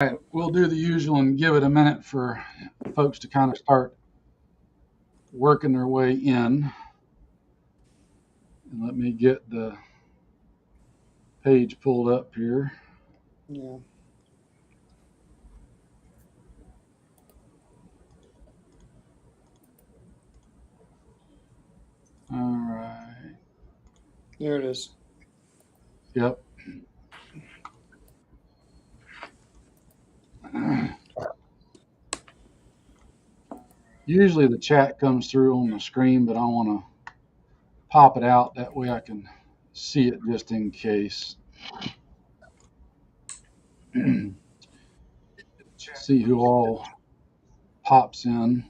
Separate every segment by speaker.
Speaker 1: All right, we'll do the usual and give it a minute for folks to kind of start working their way in. And let me get the page pulled up here.
Speaker 2: Yeah.
Speaker 1: All right.
Speaker 2: There it is.
Speaker 1: Yep. Usually the chat comes through on the screen, but I want to pop it out. That way I can see it just in case. See who all pops in.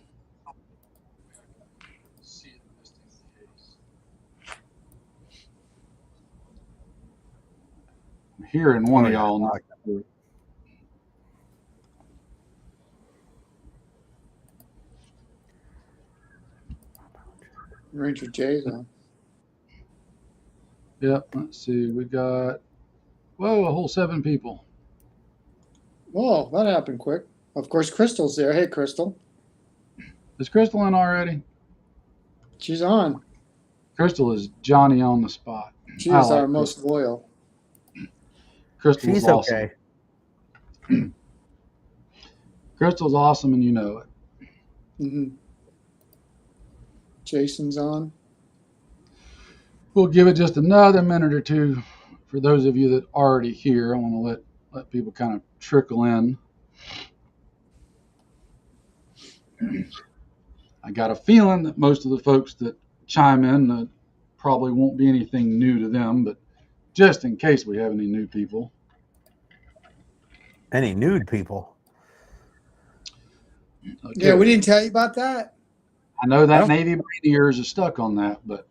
Speaker 1: I'm hearing one
Speaker 3: Oh,
Speaker 1: of
Speaker 3: yeah.
Speaker 1: y'all not.
Speaker 2: Ranger J's on.
Speaker 1: Yep. Let's see. We got, whoa, a whole 7 people.
Speaker 2: Whoa, that happened quick. Of course, Crystal's there. Hey, Crystal.
Speaker 1: Is Crystal in already?
Speaker 2: She's on.
Speaker 1: Crystal is Johnny on the spot.
Speaker 2: She
Speaker 1: I
Speaker 2: is our
Speaker 1: like
Speaker 2: most
Speaker 1: Crystal.
Speaker 2: loyal.
Speaker 1: Crystal is
Speaker 3: She's
Speaker 1: awesome.
Speaker 3: okay.
Speaker 1: Crystal's awesome, and you know it.
Speaker 2: Mm-hmm. Jason's on.
Speaker 1: We'll give it just another minute or two for those of you that are already here. I want to let people kind of trickle in. I got a feeling that most of the folks that chime in probably won't be anything new to them, but just in case we have any new people.
Speaker 3: Any nude people?
Speaker 1: Okay.
Speaker 2: Yeah, we didn't tell you about that.
Speaker 1: I know that
Speaker 3: don't-
Speaker 1: Navy brain ears is stuck on that, but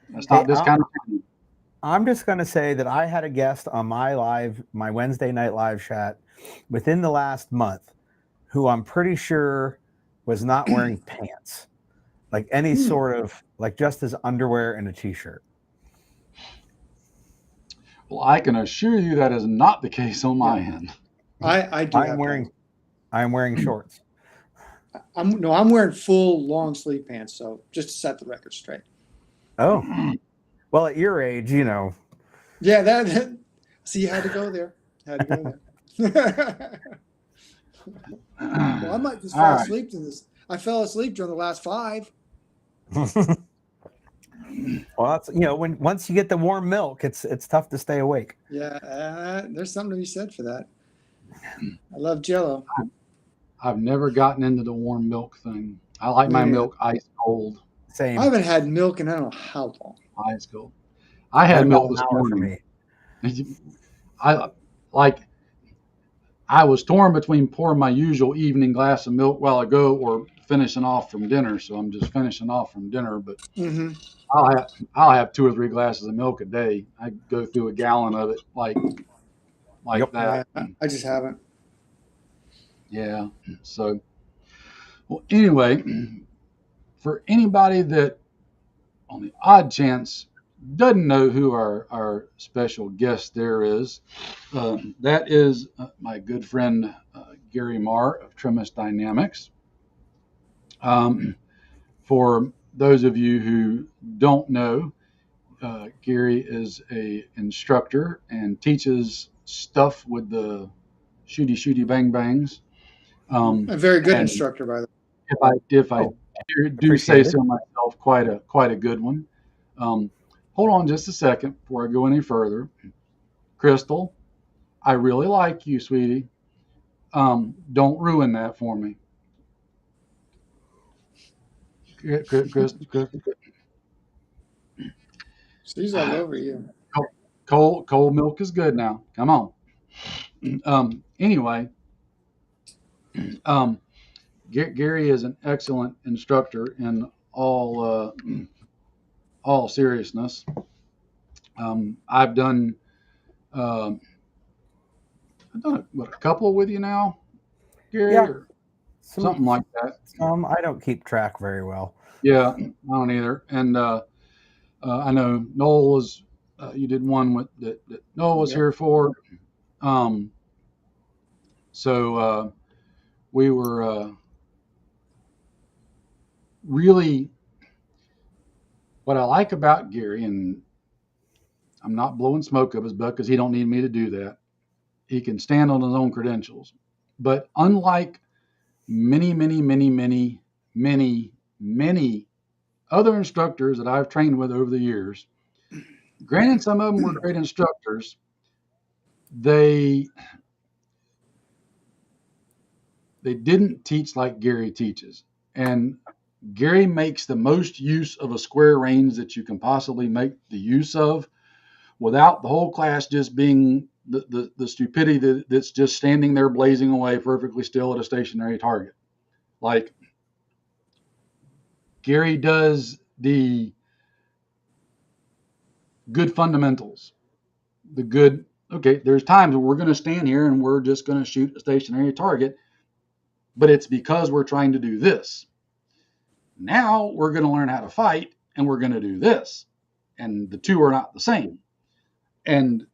Speaker 1: that's
Speaker 3: Hey,
Speaker 1: not this kind of thing.
Speaker 3: I'm just going to say that I had a guest on my Wednesday night live chat within the last month who I'm pretty sure was not wearing pants, like any sort of, like just his underwear and a t-shirt.
Speaker 1: Well, I can assure you that is not the case on my end.
Speaker 2: I do have
Speaker 3: I'm wearing shorts.
Speaker 2: I'm wearing full long sleeve pants, so just to set the record straight.
Speaker 3: Oh, well, at your age, you know.
Speaker 2: Yeah, that see, you had to go there. Had to go there. Well, I might just
Speaker 1: All
Speaker 2: fall
Speaker 1: right.
Speaker 2: asleep to this. I fell asleep during the last 5.
Speaker 3: Well, that's, once you get the warm milk, it's tough to stay awake.
Speaker 2: Yeah, there's something to be said for that. I love Jello.
Speaker 1: I've never gotten into the warm milk thing. I like
Speaker 2: Me
Speaker 1: my
Speaker 2: neither.
Speaker 1: milk ice cold.
Speaker 3: Same.
Speaker 2: I haven't had milk in I don't know how long.
Speaker 1: Ice cold. I had
Speaker 3: Been
Speaker 1: milk
Speaker 3: about
Speaker 1: this
Speaker 3: an hour for
Speaker 1: morning.
Speaker 3: me.
Speaker 1: I was torn between pouring my usual evening glass of milk while ago or finishing off from dinner. So I'm just finishing off from dinner, but
Speaker 2: Mm-hmm.
Speaker 1: I'll have 2 or 3 glasses of milk a day. I go through a gallon of it like
Speaker 3: Yep.
Speaker 1: that.
Speaker 2: Yeah, I just haven't.
Speaker 1: Yeah. So, well, anyway, for anybody that on the odd chance doesn't know who our special guest there is, that is my good friend Garry Marr of Tremis Dynamics. For those of you who don't know, Garry is a instructor and teaches stuff with the shooty bang bangs.
Speaker 2: A very good
Speaker 1: And
Speaker 2: instructor, by the
Speaker 1: if I
Speaker 3: Oh,
Speaker 1: do say
Speaker 3: appreciate it.
Speaker 1: so myself, quite a good one. Hold on just a second before I go any further. Crystal, I really like you, sweetie. Don't ruin that for me. Crystal,
Speaker 2: way. She's all over you.
Speaker 1: cold milk is good now. Come on. Anyway, um, Garry is an excellent instructor in all seriousness. I've done a couple with you now, Garry,
Speaker 3: Yeah.
Speaker 1: or
Speaker 3: Some,
Speaker 1: something like that.
Speaker 3: I don't keep track very well.
Speaker 1: Yeah, I don't either. And I know Noel was you did one that Noel was
Speaker 2: Yep.
Speaker 1: here for. Um, So we were really, what I like about Garry, and I'm not blowing smoke up his butt because he don't need me to do that. He can stand on his own credentials. But unlike many, many, many, many, many, many other instructors that I've trained with over the years, granted some of them were great instructors, they didn't teach like Garry teaches. And Garry makes the most use of a square range that you can possibly make the use of without the whole class just being the stupidity that's just standing there blazing away perfectly still at a stationary target. Like Garry does the good fundamentals, the good, okay, there's times when we're going to stand here and we're just going to shoot a stationary target, but it's because we're trying to do this. Now we're going to learn how to fight and we're going to do this. And the two are not the same. And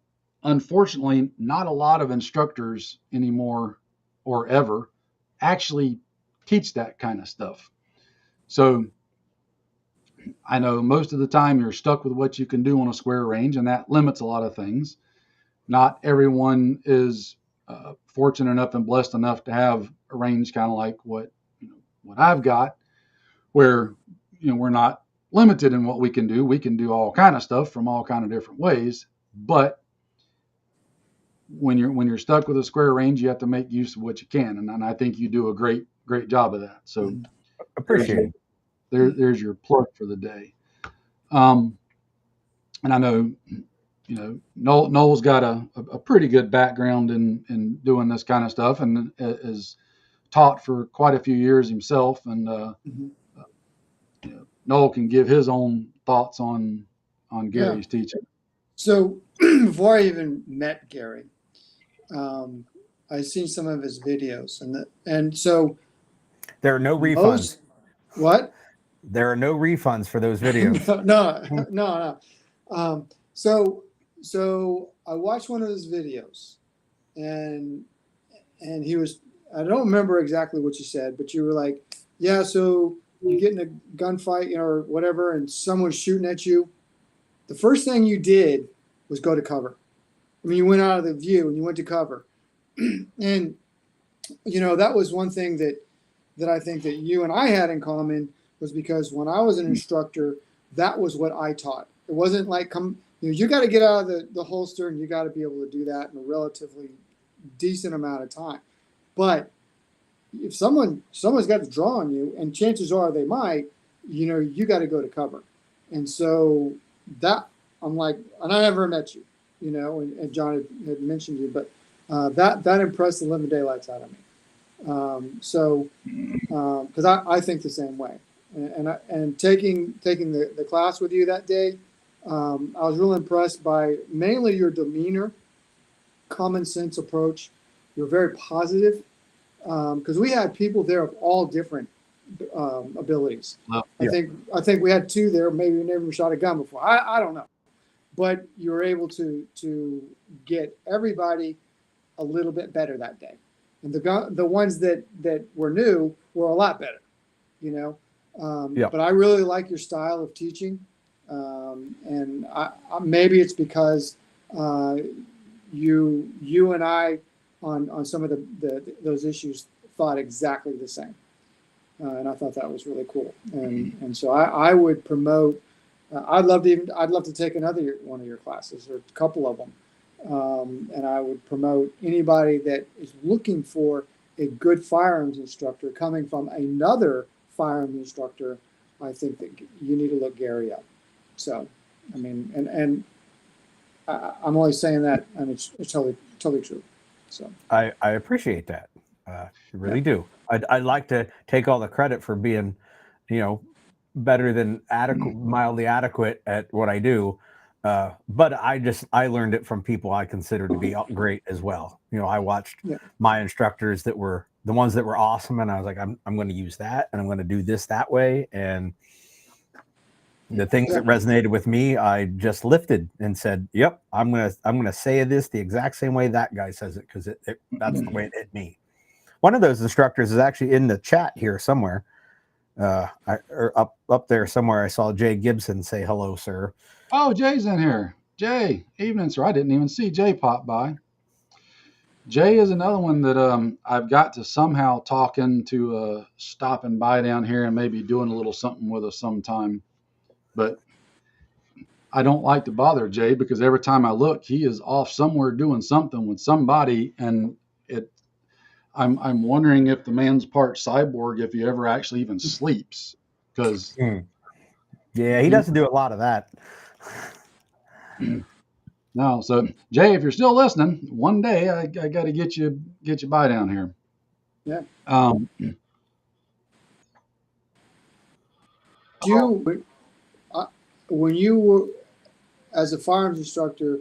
Speaker 1: unfortunately, not a lot of instructors anymore or ever actually teach that kind of stuff. So I know most of the time you're stuck with what you can do on a square range, and that limits a lot of things. Not everyone is fortunate enough and blessed enough to have a range kind of like what I've got, where we're not limited in what we can do. We can do all kind of stuff from all kind of different ways, but when you're stuck with a square range, you have to make use of what you can, and I think you do a great job of that. So
Speaker 3: Appreciate it.
Speaker 1: there's your plug for the day. And I know Noel's got a pretty good background in doing this kind of stuff, and has taught for quite a few years himself. And Noel can give his own thoughts on Garry's teaching.
Speaker 2: So before I even met Garry, I seen some of his videos, and so
Speaker 3: there are no refunds.
Speaker 2: What?
Speaker 3: There are no refunds for those videos.
Speaker 2: No. So I watched one of his videos, and he was, I don't remember exactly what you said, but you were like, yeah, so you get in a gunfight, or whatever, and someone's shooting at you. The first thing you did was go to cover. I mean, you went out of the view and you went to cover. And, that was one thing that I think that you and I had in common, was because when I was an instructor, that was what I taught. It wasn't like, you got to get out of the holster, and you got to be able to do that in a relatively decent amount of time. But if someone's got to draw on you, and chances are they might, you got to go to cover. And so that, I'm like, and I never met you, and John had mentioned you, but that impressed the living daylights out of me. Because I think the same way, and taking the class with you that day, I was really impressed by mainly your demeanor, common sense approach. You're very positive, because we had people there of all different abilities.
Speaker 1: Oh,
Speaker 2: yeah. I think we had two there. Maybe we never shot a gun before. I don't know, but you were able to get everybody a little bit better that day. And the ones that were new were a lot better, But I really like your style of teaching, and I maybe it's because you and I on some of those issues thought exactly the same, and I thought that was really cool. And so I would promote. I'd love to take another one of your classes, or a couple of them. And I would promote anybody that is looking for a good firearms instructor coming from another firearms instructor. I think that you need to look Garry up. So, I mean, and I'm only saying that, and it's totally true. So
Speaker 3: I appreciate that. I really do. I'd like to take all the credit for being, better than mildly adequate at what I do. But I learned it from people I consider to be great as well. I watched my instructors that were the ones that were awesome, and I was like, I'm going to use that, and I'm going to do this that way. And The things
Speaker 2: Yeah.
Speaker 3: that resonated with me, I just lifted and said, "Yep, I'm gonna say this the exact same way that guy says it because that's the way it hit me." One of those instructors is actually in the chat here somewhere, or up there somewhere. I saw Jay Gibson say hello, sir.
Speaker 1: Oh, Jay's in here. Jay, evening, sir. I didn't even see Jay pop by. Jay is another one that I've got to somehow talk into stopping by down here and maybe doing a little something with us sometime. But I don't like to bother Jay because every time I look, he is off somewhere doing something with somebody, and it. I'm wondering if the man's part cyborg, if he ever actually even sleeps, because
Speaker 3: Yeah, he
Speaker 1: he.
Speaker 3: doesn't do a lot of that.
Speaker 1: No, so Jay, if you're still listening, one day I got to get you by down here.
Speaker 2: Yeah.
Speaker 1: Um,
Speaker 2: You, when you were as a firearms instructor,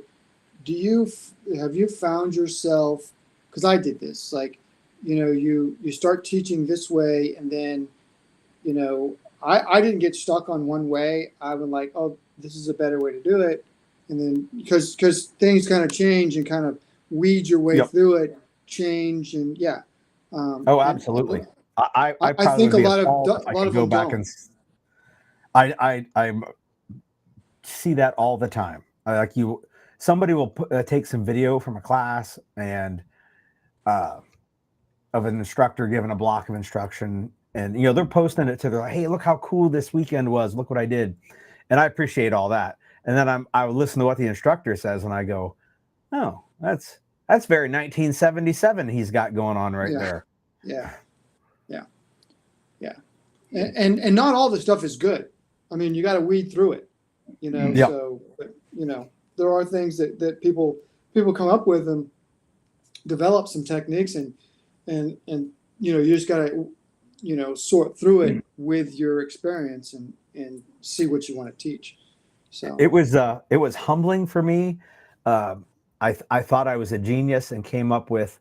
Speaker 2: have you found yourself? Because I did this. Like, you start teaching this way, and then I didn't get stuck on one way. I was like, oh, this is a better way to do it, and then because things kind of change and kind of weed your way
Speaker 3: Yep.
Speaker 2: through it, change and yeah.
Speaker 3: Oh, absolutely. I
Speaker 2: I
Speaker 3: probably
Speaker 2: think
Speaker 3: would
Speaker 2: a
Speaker 3: be
Speaker 2: lot of
Speaker 3: appalled if
Speaker 2: a
Speaker 3: I
Speaker 2: lot
Speaker 3: could
Speaker 2: of
Speaker 3: go
Speaker 2: them
Speaker 3: back
Speaker 2: don't.
Speaker 3: and I see that all the time. Somebody will take some video from a class and of an instructor giving a block of instruction, and they're posting it to their, hey, look how cool this weekend was. Look what I did, and I appreciate all that. And then I would listen to what the instructor says, and I go, oh, that's very 1977 he's got going on right
Speaker 2: Yeah,
Speaker 3: there.
Speaker 2: yeah, yeah, yeah. And not all the stuff is good. I mean, you got to weed through it,
Speaker 3: Yep.
Speaker 2: So, but, there are things that people come up with and develop some techniques and you just got to sort through it with your experience and see what you want to teach. So
Speaker 3: It was humbling for me. I thought I was a genius and came up with,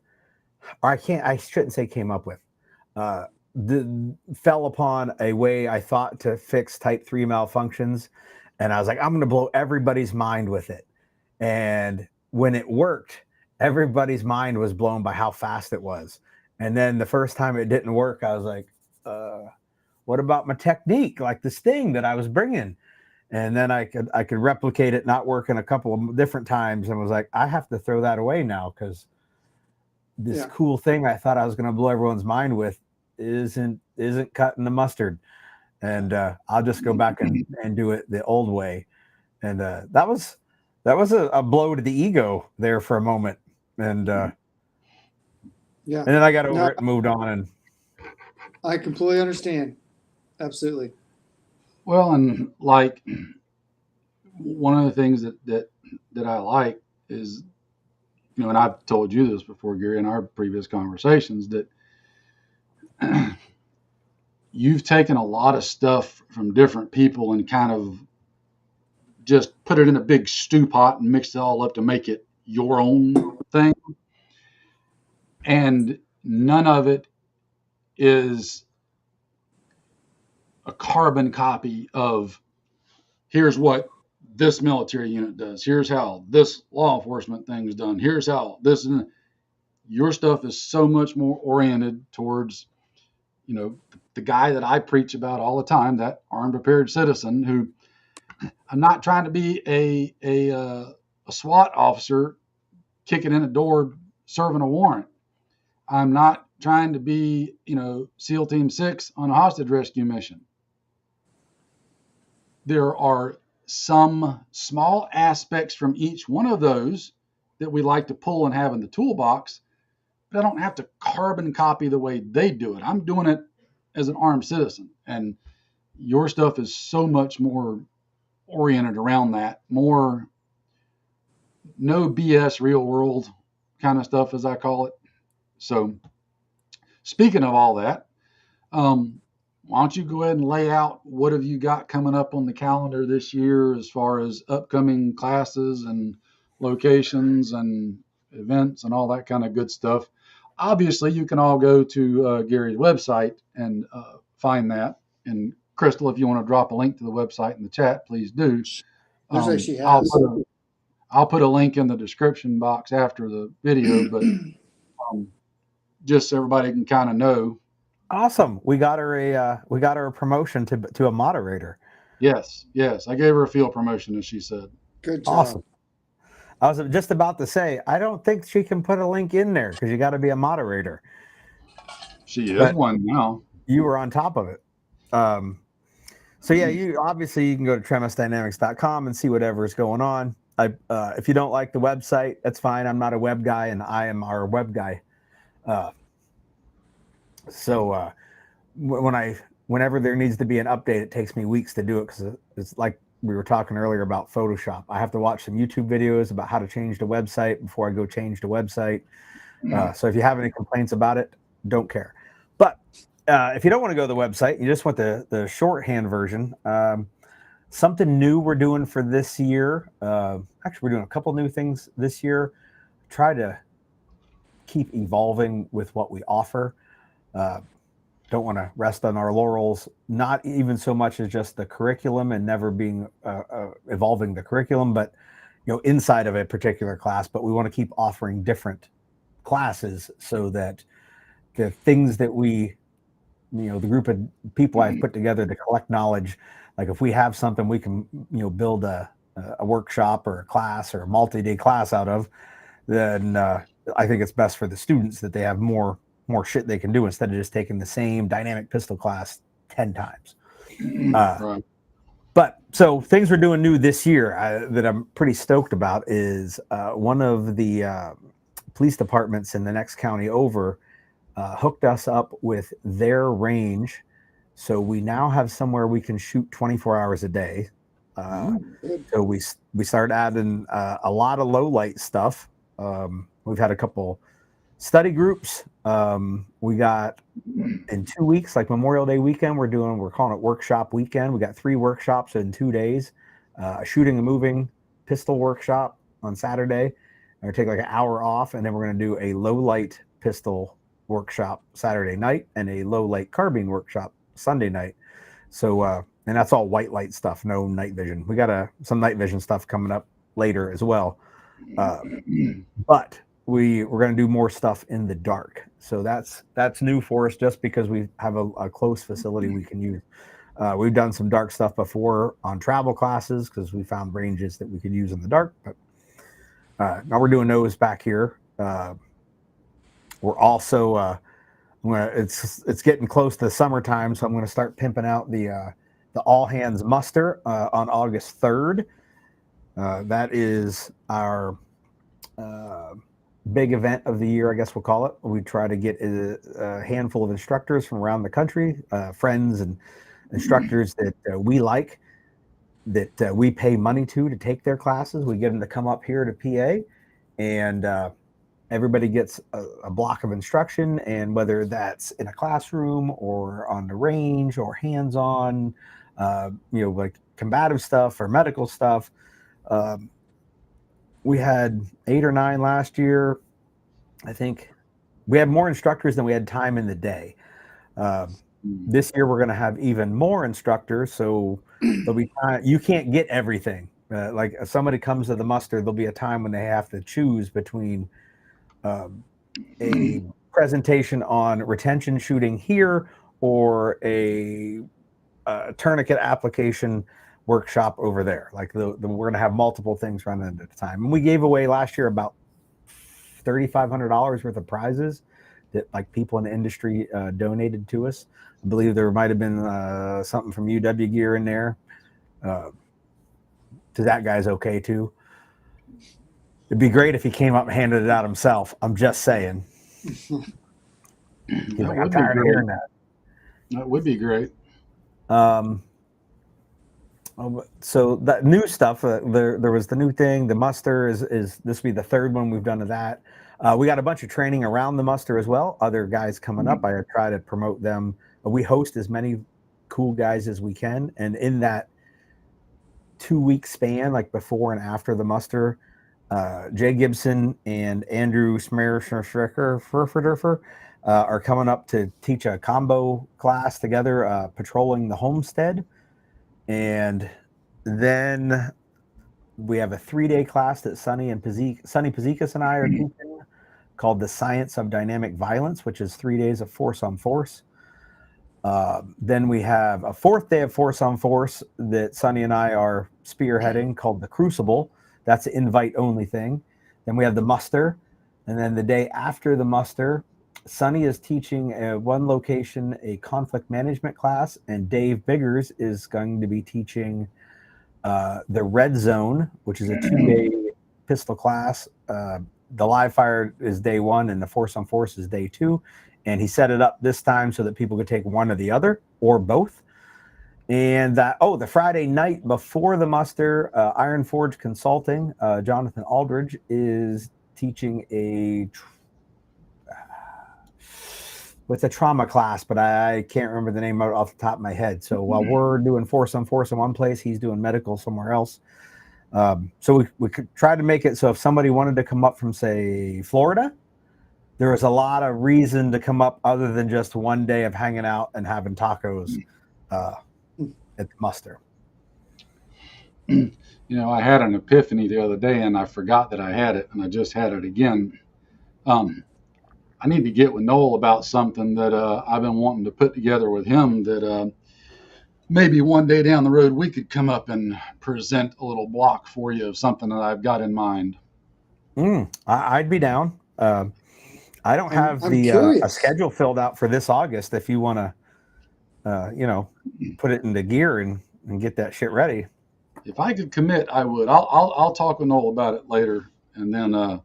Speaker 3: or I shouldn't say came up with, uh, fell upon a way I thought to fix type 3 malfunctions, and I was like, I'm going to blow everybody's mind with it. And when it worked, everybody's mind was blown by how fast it was. And then the first time it didn't work, I was like, what about my technique, like the sting that I was bringing? And then I could replicate it not working a couple of different times, and was like, I have to throw that away now because this cool thing I thought I was going to blow everyone's mind with isn't cutting the mustard. And I'll just go back and do it the old way. And that was a blow to the ego there for a moment. And and then I got over it and moved on. And
Speaker 2: I completely understand. Absolutely.
Speaker 1: well, and like one of the things that I like is, and I've told you this before, Gary, in our previous conversations, that you've taken a lot of stuff from different people and kind of just put it in a big stew pot and mixed it all up to make it your own thing. And none of it is a carbon copy of here's what this military unit does. Here's how this law enforcement thing is done. Here's how this and your stuff is so much more oriented towards, the guy that I preach about all the time, that armed prepared citizen who I'm not trying to be a SWAT officer kicking in a door serving a warrant. I'm not trying to be, SEAL Team 6 on a hostage rescue mission. There are some small aspects from each one of those that we like to pull and have in the toolbox, but I don't have to carbon copy the way they do it. I'm doing it as an armed citizen. And your stuff is so much more oriented around that, more no BS real world kind of stuff, as I call it. So speaking of all that, why don't you go ahead and lay out what have you got coming up on the calendar this year as far as upcoming classes and locations and events and all that kind of good stuff. Obviously, you can all go to Gary's website and find that and Crystal, if you want to drop a link to the website in the chat, please do.
Speaker 2: Looks like she
Speaker 1: I'll
Speaker 2: has.
Speaker 1: I'll put a link in the description box after the video, but um, just so everybody can kind of know.
Speaker 3: Awesome. We got her a promotion to a moderator.
Speaker 1: Yes, yes, I gave her a field promotion, as she said.
Speaker 2: Good job.
Speaker 3: Awesome. I was just about to say, I don't think she can put a link in there because you got to be a moderator.
Speaker 1: She is
Speaker 3: But
Speaker 1: one now.
Speaker 3: you were on top of it. So yeah, you can go to tremisdynamics.com and see whatever is going on. If you don't like the website, that's fine. I'm not a web guy, and I am our web guy. Whenever there needs to be an update, it takes me weeks to do it because it's like we were talking earlier about Photoshop. I have to watch some YouTube videos about how to change the website before I go change the website. So if you have any complaints about it, don't care. But if you don't want to go to the website, you just want the shorthand version. Something new we're doing for this year. Actually, we're doing a couple new things this year. Try to keep evolving with what we offer. Don't want to rest on our laurels, not even so much as just the curriculum and never being evolving the curriculum, but inside of a particular class. But we want to keep offering different classes so that the things that we, the group of people I've put together to collect knowledge, like if we have something we can, build a workshop or a class or a multi-day class out of, then I think it's best for the students that they have more shit they can do instead of just taking the same dynamic pistol class 10 times.
Speaker 1: Right.
Speaker 3: But so things we're doing new this year that I'm pretty stoked about is one of the police departments in the next county over hooked us up with their range. So we now have somewhere we can shoot 24 hours a day. So we started adding a lot of low light stuff. We've had a couple study groups. We got in 2 weeks, like Memorial Day weekend, we're calling it workshop weekend. We got 3 workshops in 2 days, shooting and moving pistol workshop on Saturday. We're take like an hour off, and then we're going to do a low light pistol workshop Saturday night and a low light carbine workshop Sunday night. So, and that's all white light stuff, no night vision. We got some night vision stuff coming up later as well. But we're going to do more stuff in the dark. So that's new for us just because we have a close facility we can use. We've done some dark stuff before on travel classes because we found ranges that we could use in the dark. But now we're doing those back here. We're also it's getting close to the summertime, so I'm going to start pimping out the all hands muster on August 3rd. That is our big event of the year, I guess we'll call it. We try to get a handful of instructors from around the country, friends and instructors that we like, that we pay money to take their classes. We get them to come up here to PA, and everybody gets a block of instruction, and whether that's in a classroom or on the range or hands-on, like combative stuff or medical stuff. We had 8 or 9 last year. I think we had more instructors than we had time in the day. This year we're going to have even more instructors, so there'll be time. You can't get everything. Like if somebody comes to the muster, there'll be a time when they have to choose between a presentation on retention shooting here or a tourniquet application workshop over there. Like we're going to have multiple things running at a time. And we gave away last year about $3,500 worth of prizes that like people in the industry donated to us. I believe there might have been something from UW Gear in there. That guy's okay too. It'd be great if he came up and handed it out himself. I'm just saying. He's like, I'm tired of hearing that.
Speaker 1: That would be great.
Speaker 3: So that new stuff, there was the new thing. The muster is this will be the 3rd one we've done of that. We got a bunch of training around the muster as well. Other guys coming up. I try to promote them. We host as many cool guys as we can, and in that 2-week span, like before and after the muster, Jay Gibson and Andrew Smerschrecker are coming up to teach a combo class together, patrolling the homestead. And then we have a 3-day class that Sonny Pazikas and I are teaching called The Science of Dynamic Violence, which is 3 days of force on force. Then we have a 4th day of force on force that Sonny and I are spearheading called The Crucible. That's an invite-only thing. Then we have the muster. And then the day after the muster, Sonny is teaching at one location a conflict management class, and Dave Biggers is going to be teaching the Red Zone, which is a 2-day pistol class. The live fire is day 1 and the force on force is day 2. And he set it up this time so that people could take one or the other or both. And the Friday night before the muster, Iron Forge Consulting, Jonathan Aldridge is teaching with a trauma class, but I can't remember the name of it off the top of my head. So while we're doing force on force in one place, he's doing medical somewhere else. So we could try to make it so if somebody wanted to come up from, say, Florida, there was a lot of reason to come up other than just one day of hanging out and having tacos at the muster.
Speaker 1: I had an epiphany the other day, and I forgot that I had it, and I just had it again. I need to get with Noel about something that I've been wanting to put together with him that maybe one day down the road we could come up and present a little block for you of something that I've got in mind.
Speaker 3: I'd be down. I don't have a schedule filled out for this August. If you want to, put it into gear and get that shit ready.
Speaker 1: If I could commit, I would. I'll talk with Noel about it later, and then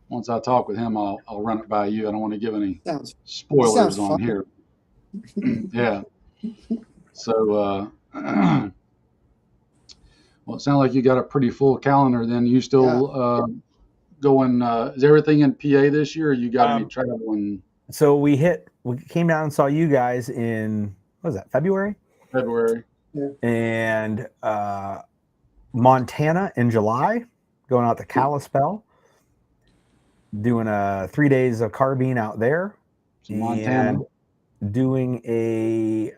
Speaker 1: once I talk with him, I'll run it by you. I don't want to give any spoilers on here. Yeah. So, well, it sounds like you got a pretty full calendar. Then you still going? Is everything in PA this year? Or you got any traveling?
Speaker 3: So we came down and saw you guys in, what was that, February?
Speaker 1: February.
Speaker 2: Yeah.
Speaker 3: And Montana in July, going out to Kalispell, doing 3 days of carbine out there,
Speaker 1: So Montana.
Speaker 3: and doing an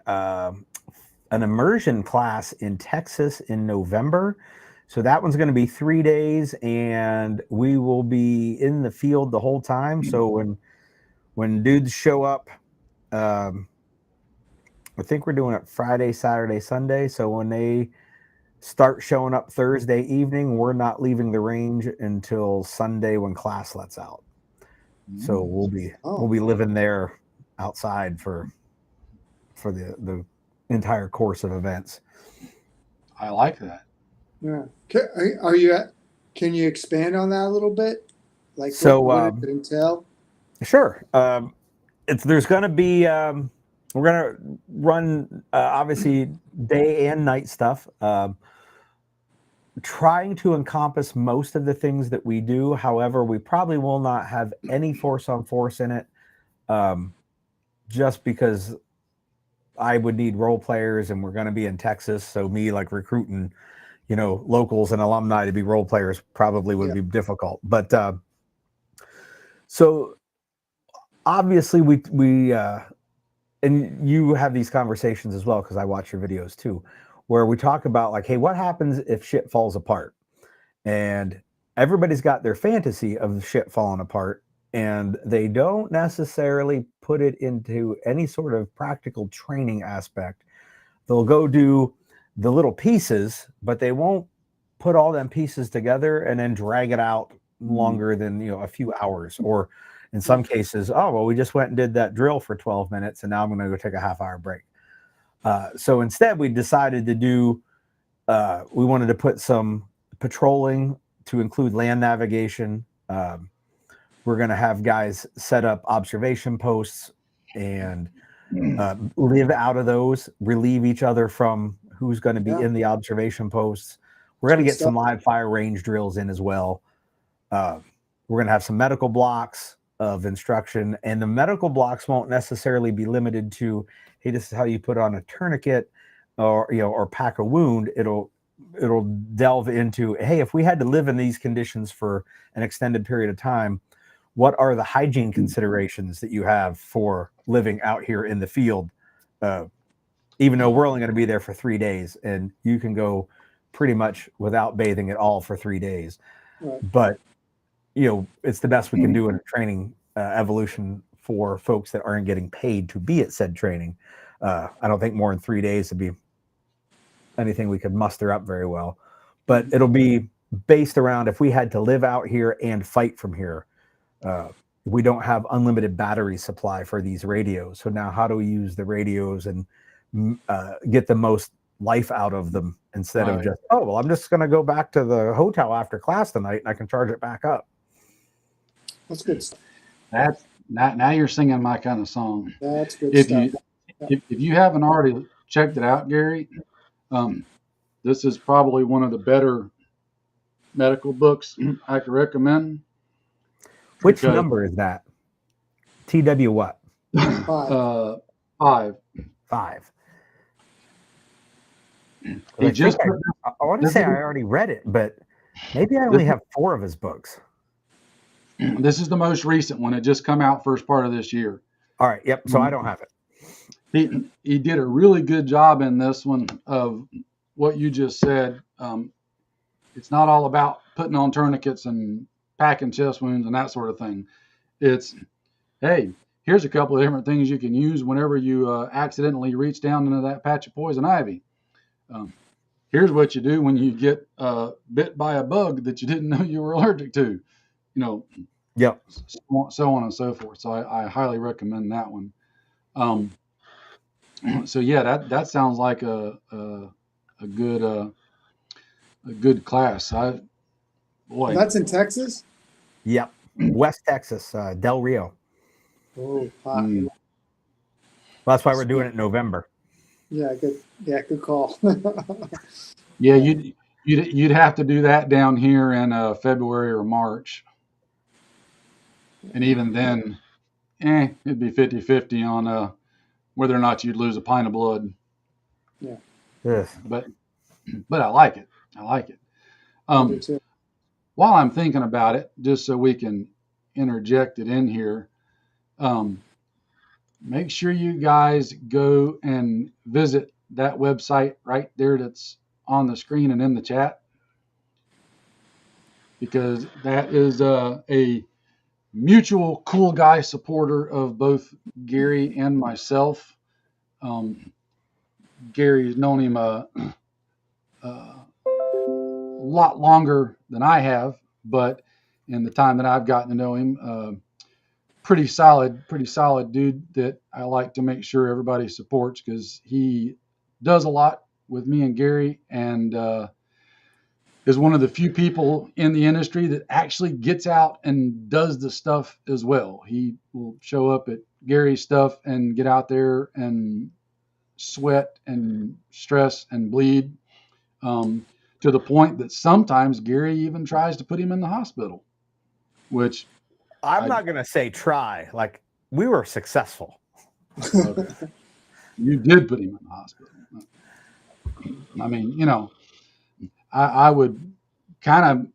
Speaker 3: immersion class in Texas in November. So that one's going to be 3 days, and we will be in the field the whole time. So when dudes show up, I think we're doing it Friday, Saturday, Sunday. So when they start showing up Thursday evening, we're not leaving the range until Sunday when class lets out. So we'll be living there outside for the entire course of events.
Speaker 1: I like that.
Speaker 2: Yeah. Can you expand on that a little bit? Like what it entail?
Speaker 3: Sure. There's going to be we're going to run obviously day and night stuff, trying to encompass most of the things that we do. However, we probably will not have any force on force in it, just because I would need role players, and we're going to be in Texas. So me recruiting, locals and alumni to be role players probably would be difficult. But so obviously we and you have these conversations as well, because I watch your videos too, where we talk about hey, what happens if shit falls apart? And everybody's got their fantasy of shit falling apart, and they don't necessarily put it into any sort of practical training aspect. They'll go do the little pieces, but they won't put all them pieces together and then drag it out longer than a few hours. Or in some cases, we just went and did that drill for 12 minutes and now I'm going to go take a half-hour break. So instead we decided to do we wanted to put some patrolling to include land navigation. We're going to have guys set up observation posts and live out of those, relieve each other from who's going to be in the observation posts. We're going to get some live fire range drills in as well. We're going to have some medical blocks of instruction, and the medical blocks won't necessarily be limited to, hey, this is how you put on a tourniquet or pack a wound. It'll delve into, hey, if we had to live in these conditions for an extended period of time, what are the hygiene considerations that you have for living out here in the field? Even though we're only going to be there for 3 days, and you can go pretty much without bathing at all for 3 days.
Speaker 2: Right.
Speaker 3: But it's the best we can do in a training evolution for folks that aren't getting paid to be at said training. I don't think more than 3 days would be anything we could muster up very well. But it'll be based around if we had to live out here and fight from here. We don't have unlimited battery supply for these radios. So now how do we use the radios and get the most life out of them instead of just, I'm just going to go back to the hotel after class tonight and I can charge it back up.
Speaker 2: That's good stuff.
Speaker 1: That's now you're singing my kind of song.
Speaker 2: That's good
Speaker 1: If
Speaker 2: stuff.
Speaker 1: if you haven't already checked it out, Gary, this is probably one of the better medical books I could recommend.
Speaker 3: Which number is that? TW what?
Speaker 2: 5.
Speaker 1: 5.
Speaker 3: 5.
Speaker 1: He just
Speaker 3: I want to say I already read it, but maybe I only have 4 of his books.
Speaker 1: This is the most recent one. It just come out first part of this year.
Speaker 3: All right. Yep. So I don't have it.
Speaker 1: He did a really good job in this one of what you just said. It's not all about putting on tourniquets and packing chest wounds and that sort of thing. It's, hey, here's a couple of different things you can use whenever you accidentally reach down into that patch of poison ivy. Here's what you do when you get bit by a bug that you didn't know you were allergic to.
Speaker 3: Yep.
Speaker 1: So on and so forth. So I highly recommend that one. So yeah, that sounds like a good class. Boy,
Speaker 2: That's in Texas?
Speaker 3: Yep. West Texas, Del Rio.
Speaker 2: Oh, hot.
Speaker 1: Mm.
Speaker 3: Well, that's why we're doing it in November.
Speaker 2: Yeah, good call.
Speaker 1: Yeah, you'd have to do that down here in February or March. And even then, it'd be 50-50 on whether or not you'd lose a pint of blood.
Speaker 2: Yeah.
Speaker 3: Yes.
Speaker 1: But I like it. I like it.
Speaker 2: I do too.
Speaker 1: While I'm thinking about it, just so we can interject it in here, make sure you guys go and visit that website right there that's on the screen and in the chat, because that is a mutual cool guy supporter of both Gary and myself. Gary's known him a lot longer than I have, but in the time that I've gotten to know him, pretty solid dude that I like to make sure everybody supports, because he does a lot with me and Gary, and is one of the few people in the industry that actually gets out and does the stuff as well. He will show up at Gary's stuff and get out there and sweat and stress and bleed, to the point that sometimes Gary even tries to put him in the hospital, which
Speaker 3: I'm not going to say try. Like, we were successful.
Speaker 1: Okay. You did put him in the hospital. I mean, I would kind of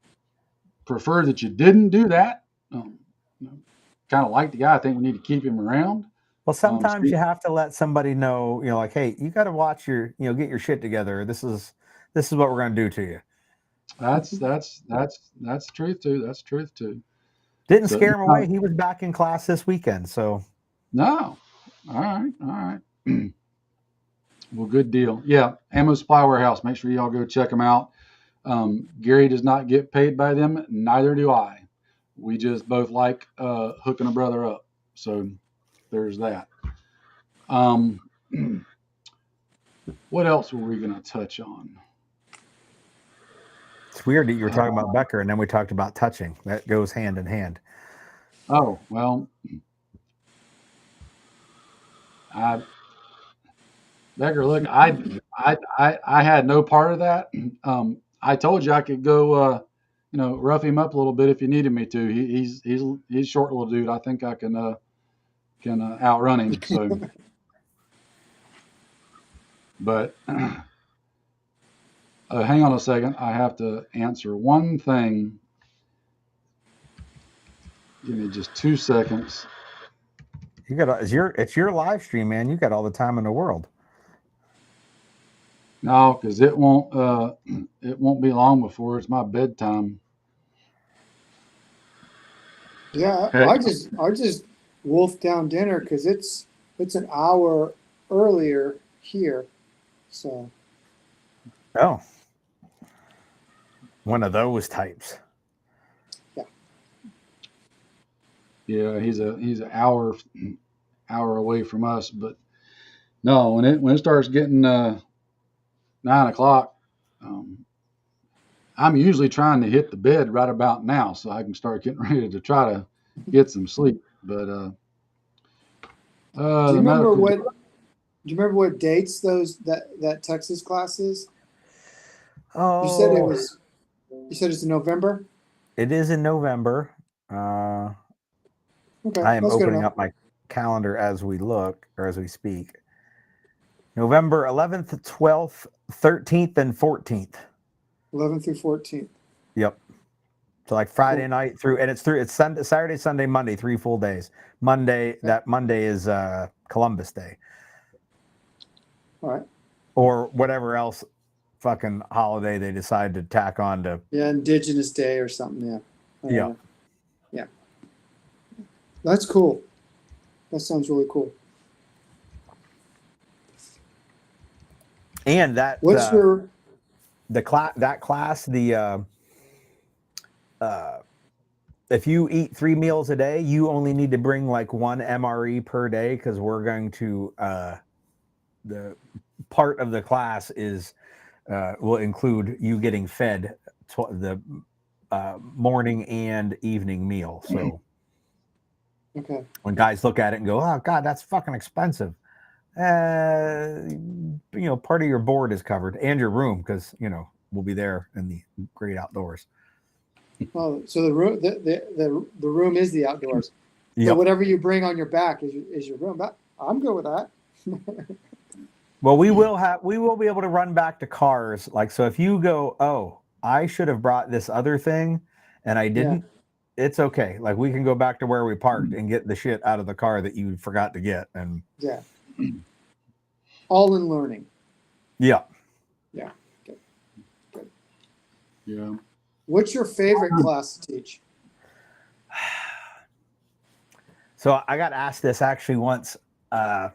Speaker 1: prefer that you didn't do that. Kind of like the guy. I think we need to keep him around.
Speaker 3: Well, sometimes you have to let somebody know, like, hey, you got to watch your, get your shit together. This is what we're going to do to you.
Speaker 1: That's truth too. That's truth too.
Speaker 3: Didn't scare him away. He was back in class this weekend. So
Speaker 1: no. All right. Well, good deal. Yeah, Ammo Supply Warehouse. Make sure y'all go check them out. Gary does not get paid by them. Neither do I. We just both like hooking a brother up. So there's that. What else were we going to touch on?
Speaker 3: It's weird that you were talking about Becker, and then we talked about touching. That goes hand in hand.
Speaker 1: Oh, well, Becker, look, I had no part of that. I told you I could go, rough him up a little bit if you needed me to. He's a short little dude. I think I can outrun him. So, but hang on a second. I have to answer one thing. Give me just 2 seconds.
Speaker 3: You got it's your live stream, man. You got all the time in the world.
Speaker 1: No, because it won't be long before it's my bedtime.
Speaker 2: Yeah,
Speaker 1: Heck,
Speaker 2: I just wolfed down dinner because it's an hour earlier here. So
Speaker 3: Oh, one of those types.
Speaker 1: yeah, he's an hour away from us. But no, when it starts getting 9 o'clock, I'm usually trying to hit the bed right about now so I can start getting ready to try to get some sleep. But
Speaker 2: do you
Speaker 1: the
Speaker 2: remember
Speaker 1: medical.
Speaker 2: what? Do you remember what dates that Texas class is? You said it
Speaker 3: Oh,
Speaker 2: was. You said it's in November.
Speaker 3: it is in November.
Speaker 2: Okay,
Speaker 3: I am
Speaker 2: that's good
Speaker 3: opening
Speaker 2: enough.
Speaker 3: up my calendar as we look or as we speak. November 11th, 12th, 13th, and 14th.
Speaker 2: 11th through 14th.
Speaker 3: Yep. So like Friday
Speaker 2: Cool.
Speaker 3: night through, and it's Sunday, Saturday, Sunday, Monday, 3 full days. That Monday is Columbus Day.
Speaker 2: All right.
Speaker 3: Or whatever else fucking holiday they decide to tack on to.
Speaker 2: Yeah, Indigenous Day or something. Yeah.
Speaker 3: Yeah.
Speaker 2: Yeah. That's cool. That sounds really cool.
Speaker 3: And that
Speaker 2: What's your
Speaker 3: class, if you eat 3 meals a day, you only need to bring like 1 MRE per day, because we're going to the part of the class is will include you getting fed the morning and evening meal. So
Speaker 2: okay?
Speaker 3: when guys look at it and go, "Oh God, that's fucking expensive," part of your board is covered and your room, because we'll be there in the great outdoors.
Speaker 2: Oh, so the room the room is the outdoors.
Speaker 3: Yep.
Speaker 2: So whatever you bring on your back is your room. I'm good with that.
Speaker 3: Well, we will be able to run back to cars. Like, so if you go, oh, I should have brought this other thing and I didn't, it's okay. Like, we can go back to where we parked and get the shit out of the car that you forgot to get. And
Speaker 2: yeah, all in learning.
Speaker 3: Yeah.
Speaker 2: Good.
Speaker 1: Yeah.
Speaker 2: What's your favorite class to teach?
Speaker 3: So I got asked this actually once a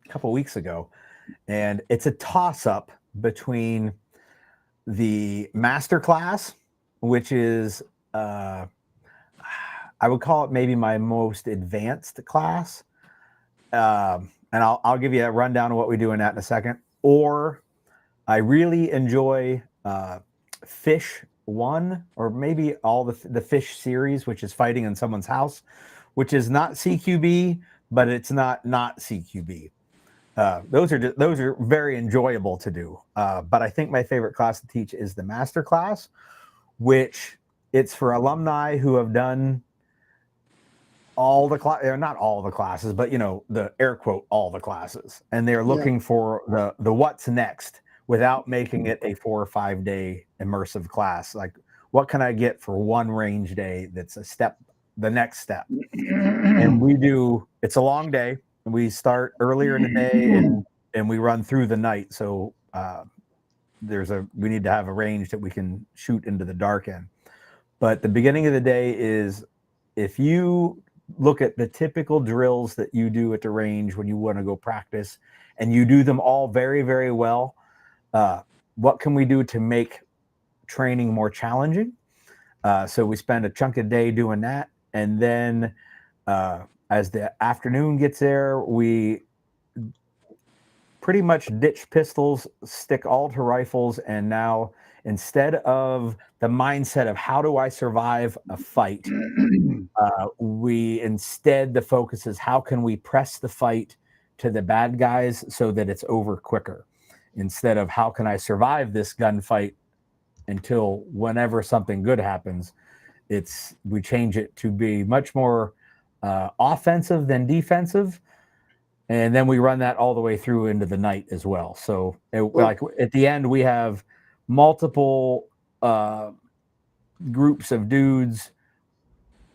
Speaker 3: couple of weeks ago, and it's a toss-up between the master class, which is I would call it maybe my most advanced class, and I'll give you a rundown of what we do in that in a second. Or I really enjoy Fish 1, or maybe all the Fish series, which is fighting in someone's house, which is not CQB, but it's not CQB. Those are very enjoyable to do. But I think my favorite class to teach is the master class, which it's for alumni who have done all the not all the classes, but the air quote all the classes, and they're looking for the what's next without making it a 4 or 5 day immersive class. Like, what can I get for one range day that's the next step? And it's a long day. We start earlier in the day and we run through the night. So we need to have a range that we can shoot into the dark in. But the beginning of the day is, if you look at the typical drills that you do at the range when you want to go practice, and you do them all very, very well, what can we do to make training more challenging? So we spend a chunk of day doing that. And then as the afternoon gets there, we pretty much ditch pistols, stick all to rifles. And now, instead of the mindset of how do I survive a fight, the focus is how can we press the fight to the bad guys so that it's over quicker, instead of how can I survive this gunfight until whenever something good happens. We change it to be much more offensive than defensive, and then we run that all the way through into the night as well. So like at the end, we have multiple groups of dudes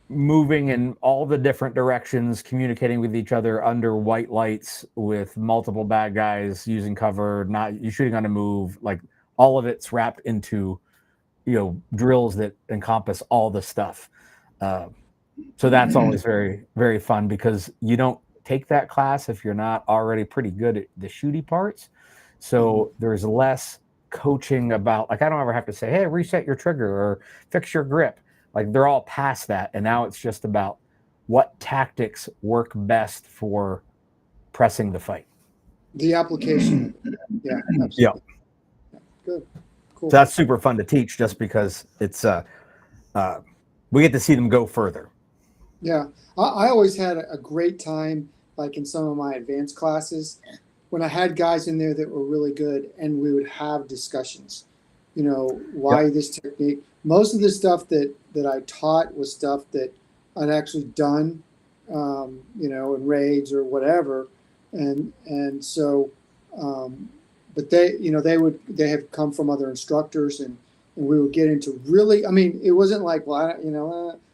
Speaker 3: moving in all the different directions, communicating with each other under white lights with multiple bad guys using cover, not you shooting on a move, like all of it's wrapped into, drills that encompass all the stuff. So that's always very, very fun because you don't take that class if you're not already pretty good at the shooty parts. So there's less coaching about, like, I don't ever have to say, hey, reset your trigger or fix your grip. Like, they're all past that. And now it's just about what tactics work best for pressing the fight.
Speaker 2: The application. Yeah, absolutely.
Speaker 3: Yeah.
Speaker 2: Good. Cool.
Speaker 3: So that's super fun to teach just because it's, we get to see them go further.
Speaker 2: Yeah. I always had a great time, like in some of my advanced classes, when I had guys in there that were really good and we would have discussions, why this technique. Most of the stuff that I taught was stuff that I'd actually done, in raids or whatever. And so, but they have come from other instructors and we would get into really, I mean, it wasn't like, well,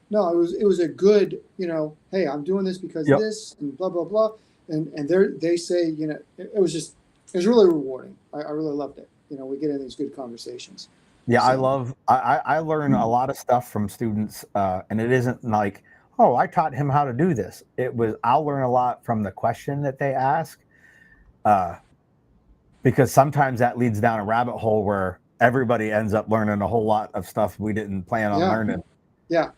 Speaker 2: no, it was a good, hey, I'm doing this because of this and blah, blah, blah. And they say, it was really rewarding. I really loved it. We get in these good conversations.
Speaker 3: Yeah, so. I learn a lot of stuff from students, and it isn't like, oh, I taught him how to do this. I'll learn a lot from the question that they ask, because sometimes that leads down a rabbit hole where everybody ends up learning a whole lot of stuff we didn't plan on learning.
Speaker 2: Yeah.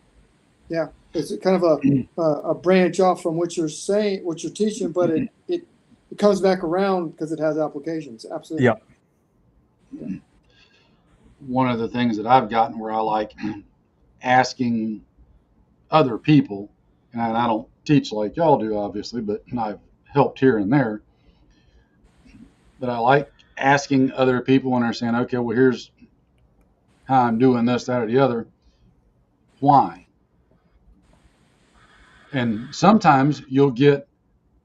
Speaker 2: Yeah. It's kind of a branch off from what you're saying, what you're teaching, but it comes back around because it has applications. Absolutely.
Speaker 3: Yep.
Speaker 2: Yeah.
Speaker 1: One of the things that I've gotten where I like asking other people, and I don't teach like y'all do, obviously, but I've helped here and there. But I like asking other people when they're saying, okay, well, here's how I'm doing this, that, or the other. Why? And sometimes you'll get,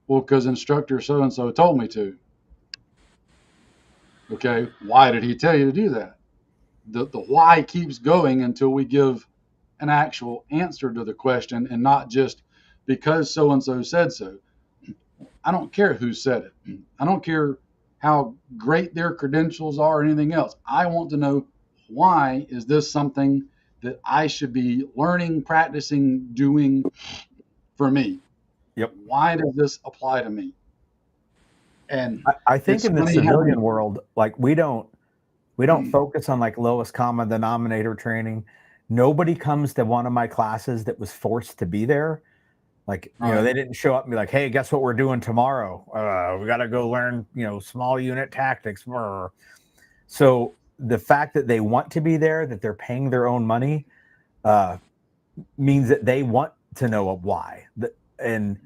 Speaker 1: well, because instructor so-and-so told me to. Okay, why did he tell you to do that? The why keeps going until we give an actual answer to the question and not just because so-and-so said so. I don't care who said it. I don't care how great their credentials are or anything else. I want to know, why is this something that I should be learning, practicing, doing for me?
Speaker 3: Yep.
Speaker 1: Why does this apply to me? And
Speaker 3: I think in the civilian world, like we don't focus on like lowest common denominator training. Nobody comes to one of my classes that was forced to be there. Like, they didn't show up and be like, hey, guess what we're doing tomorrow? We got to go learn, small unit tactics. So the fact that they want to be there, that they're paying their own money, means that they want to know why. And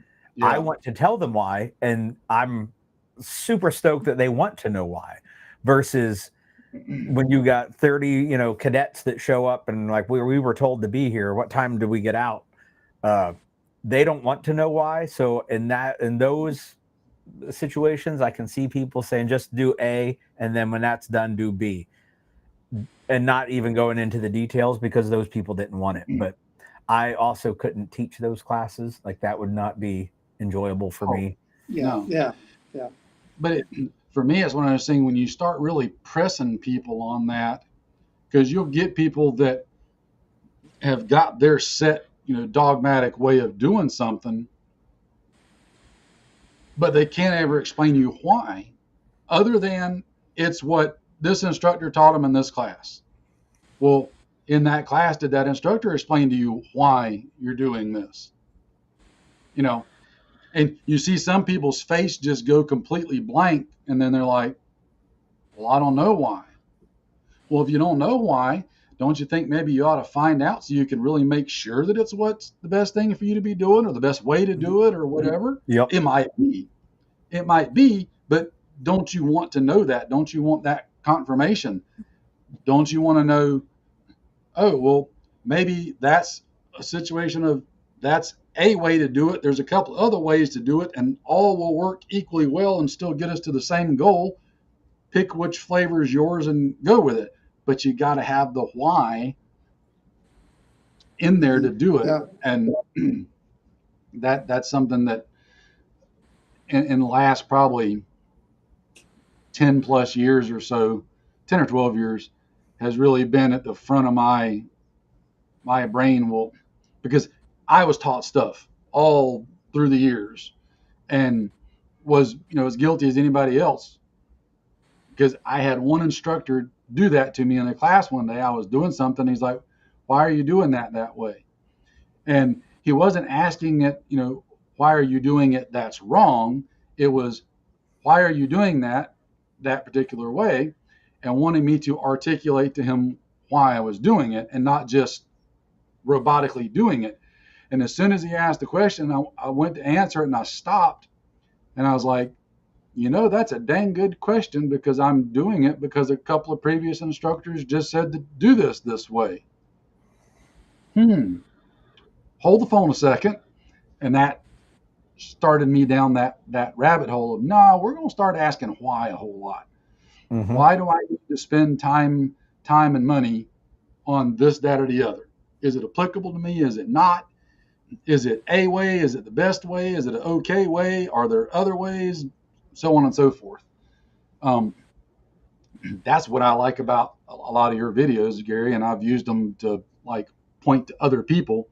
Speaker 3: I want to tell them why. And I'm super stoked that they want to know why, versus when you got 30, cadets that show up and like, we were told to be here. What time do we get out? They don't want to know why. So in those situations, I can see people saying, just do A. And then when that's done, do B, and not even going into the details because those people didn't want it. But I also couldn't teach those classes. Like, that would not be enjoyable for me.
Speaker 2: Yeah. No. Yeah.
Speaker 1: But for me, it's one of those things when you start really pressing people on that, because you'll get people that have got their set, dogmatic way of doing something, but they can't ever explain to you why, other than it's what this instructor taught them in this class. Well, in that class, did that instructor explain to you why you're doing this? And you see some people's face just go completely blank, and then they're like, well, I don't know why. Well, if you don't know why, don't you think maybe you ought to find out so you can really make sure that it's what's the best thing for you to be doing or the best way to do it or whatever?
Speaker 3: Yep.
Speaker 1: It might be, but don't you want to know that? Don't you want that confirmation? Don't you want to know, oh, well, maybe that's a situation of that's a way to do it. There's a couple other ways to do it, and all will work equally well and still get us to the same goal. Pick which flavor is yours and go with it. But you got to have the why in there to do it.
Speaker 2: Yeah.
Speaker 1: And that's something that in the last probably 10 plus years or so, 10 or 12 years, has really been at the front of my brain. Well, because I was taught stuff all through the years and was, as guilty as anybody else, because I had one instructor do that to me in a class one day. I was doing something. He's like, "Why are you doing that way?" And he wasn't asking it, why are you doing it? That's wrong. It was, why are you doing that particular way? And wanting me to articulate to him why I was doing it and not just robotically doing it. And as soon as he asked the question, I went to answer it and I stopped and I was like, that's a dang good question because I'm doing it because a couple of previous instructors just said to do this way. Hold the phone a second. And that started me down that rabbit hole of, no, we're going to start asking why a whole lot.
Speaker 3: Mm-hmm.
Speaker 1: Why do I need to spend time and money on this, that, or the other? Is it applicable to me? Is it not? Is it a way? Is it the best way? Is it an okay way? Are there other ways? So on and so forth. That's what I like about a lot of your videos, Gary, and I've used them to like point to other people.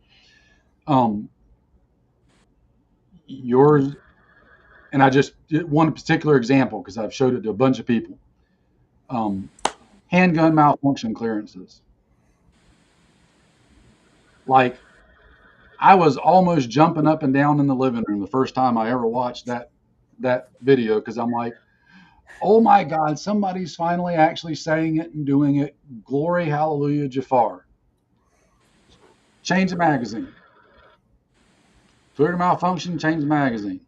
Speaker 1: Yours, and I just did one particular example because I've showed it to a bunch of people. Handgun malfunction clearances. Like, I was almost jumping up and down in the living room the first time I ever watched that video because I'm like, oh my God, somebody's finally actually saying it and doing it. Glory, hallelujah, Jafar. Change the magazine. Trigger malfunction, change the magazine.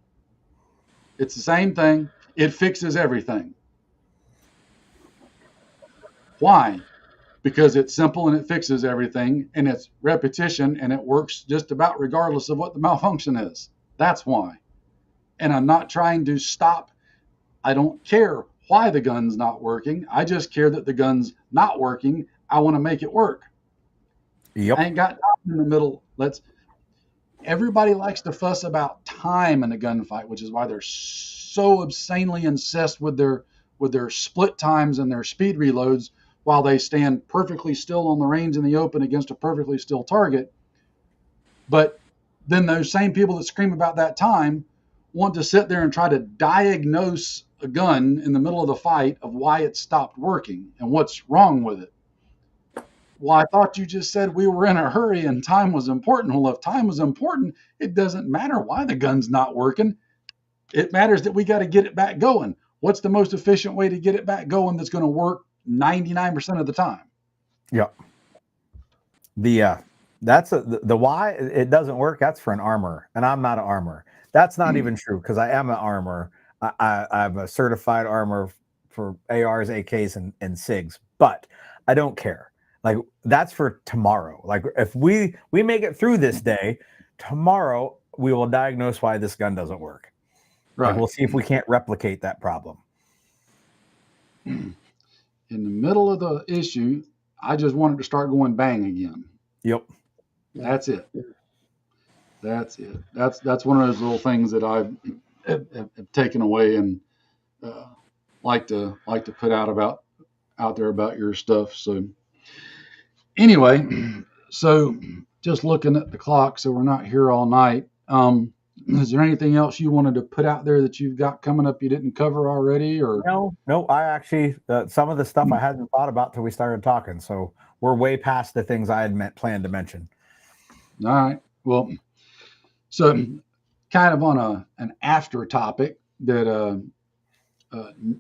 Speaker 1: It's the same thing. It fixes everything. Why? Because it's simple and it fixes everything and it's repetition and it works just about regardless of what the malfunction is. That's why. And I'm not trying to stop. I don't care why the gun's not working. I just care that the gun's not working. I want to make it work.
Speaker 3: Yep.
Speaker 1: I ain't got time in the middle. Everybody likes to fuss about time in a gunfight, which is why they're so obscenely incensed with their split times and their speed reloads while they stand perfectly still on the range in the open against a perfectly still target. But then those same people that scream about that time want to sit there and try to diagnose a gun in the middle of the fight of why it stopped working and what's wrong with it. Well, I thought you just said we were in a hurry and time was important. Well, if time was important, it doesn't matter why the gun's not working. It matters that we got to get it back going. What's the most efficient way to get it back going that's going to work 99% of the time?
Speaker 3: Yep. The why it doesn't work. That's for an armorer, and I'm not an armorer. That's not even true because I am an armorer. I'm a certified armorer for ARs, AKs, and SIGs, but I don't care. Like, that's for tomorrow. Like, if we make it through this day, tomorrow we will diagnose why this gun doesn't work.
Speaker 1: Right.
Speaker 3: Like, we'll see if we can't replicate that problem.
Speaker 1: In the middle of the issue, I just wanted to start going bang again.
Speaker 3: Yep.
Speaker 1: That's it. That's it. That's one of those little things that I've have taken away and like to put out there about your stuff. So anyway, so just looking at the clock, so we're not here all night. Is there anything else you wanted to put out there that you've got coming up you didn't cover already? Or
Speaker 3: no, I actually some of the stuff I hadn't thought about till we started talking. So we're way past the things I had planned to mention.
Speaker 1: All right. Well, so kind of on an after topic that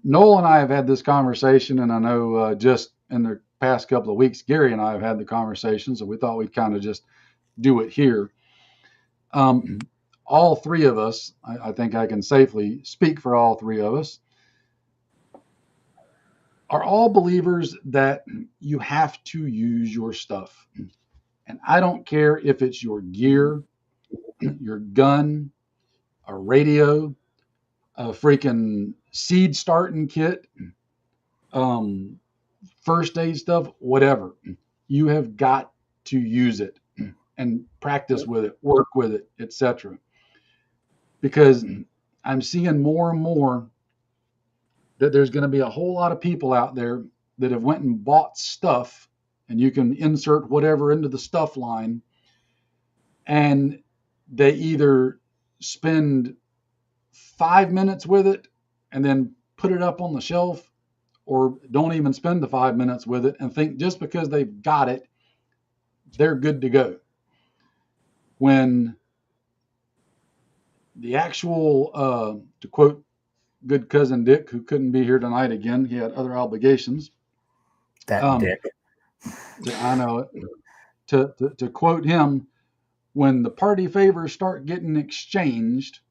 Speaker 1: Noel and I have had this conversation, and I know just in the past couple of weeks, Gary and I have had the conversation, so we thought we'd kind of just do it here. All three of us, I think I can safely speak for all three of us, are all believers that you have to use your stuff. And I don't care if it's your gear, your gun, a radio, a freaking seed starting kit, first aid stuff, whatever. You have got to use it. and practice
Speaker 2: Yep.
Speaker 1: with it, work with it, etc. Because I'm seeing more and more that there's going to be a whole lot of people out there that have went and bought stuff, and you can insert whatever into the stuff line, and they either spend 5 minutes with it and then put it up on the shelf, or don't even spend the 5 minutes with it and think just because they've got it, they're good to go. When the actual, to quote good cousin Dick, who couldn't be here tonight again, he had other obligations.
Speaker 3: That
Speaker 1: Um,
Speaker 3: dick.
Speaker 1: I know it. To quote him, when the party favors start getting exchanged,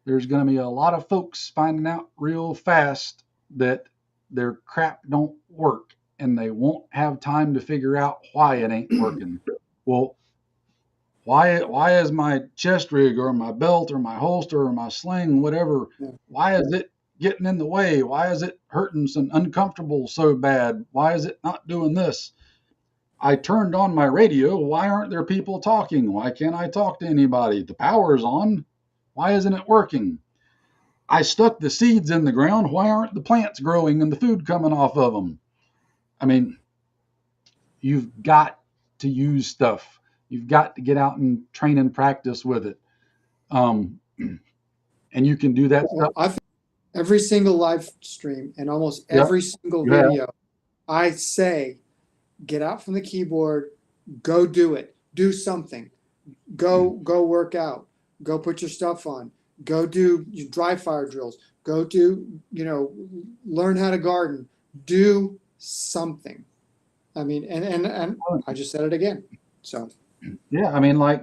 Speaker 1: there's going to be a lot of folks finding out real fast that their crap don't work, and they won't have time to figure out why it ain't working. Well, why is my chest rig or my belt or my holster or my sling, whatever,
Speaker 2: Yeah.
Speaker 1: why is it getting in the way? Why is it hurting and uncomfortable so bad? Why is it not doing this? I turned on my radio. Why aren't there people talking? Why can't I talk to anybody? The power's on. Why isn't it working? I stuck the seeds in the ground. Why aren't the plants growing and the food coming off of them? I mean, you've got to use stuff. You've got to get out and train and practice with it. And you can do that stuff.
Speaker 2: Well, I think every single live stream and almost
Speaker 1: Yep,
Speaker 2: every single
Speaker 1: you have.
Speaker 2: video, I say, get out from the keyboard, go do it, do something, go work out, go put your stuff on, go do your dry fire drills, go do, learn how to garden, do something. I mean, and I just said it again. So
Speaker 1: Yeah, I mean, like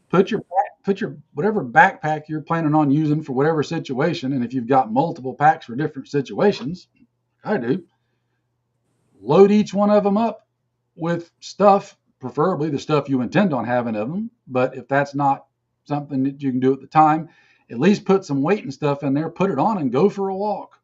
Speaker 1: put your whatever backpack you're planning on using for whatever situation, and if you've got multiple packs for different situations, I do, load each one of them up with stuff, preferably the stuff you intend on having of them. But if that's not something that you can do at the time, at least put some weight and stuff in there, put it on, and go for a walk.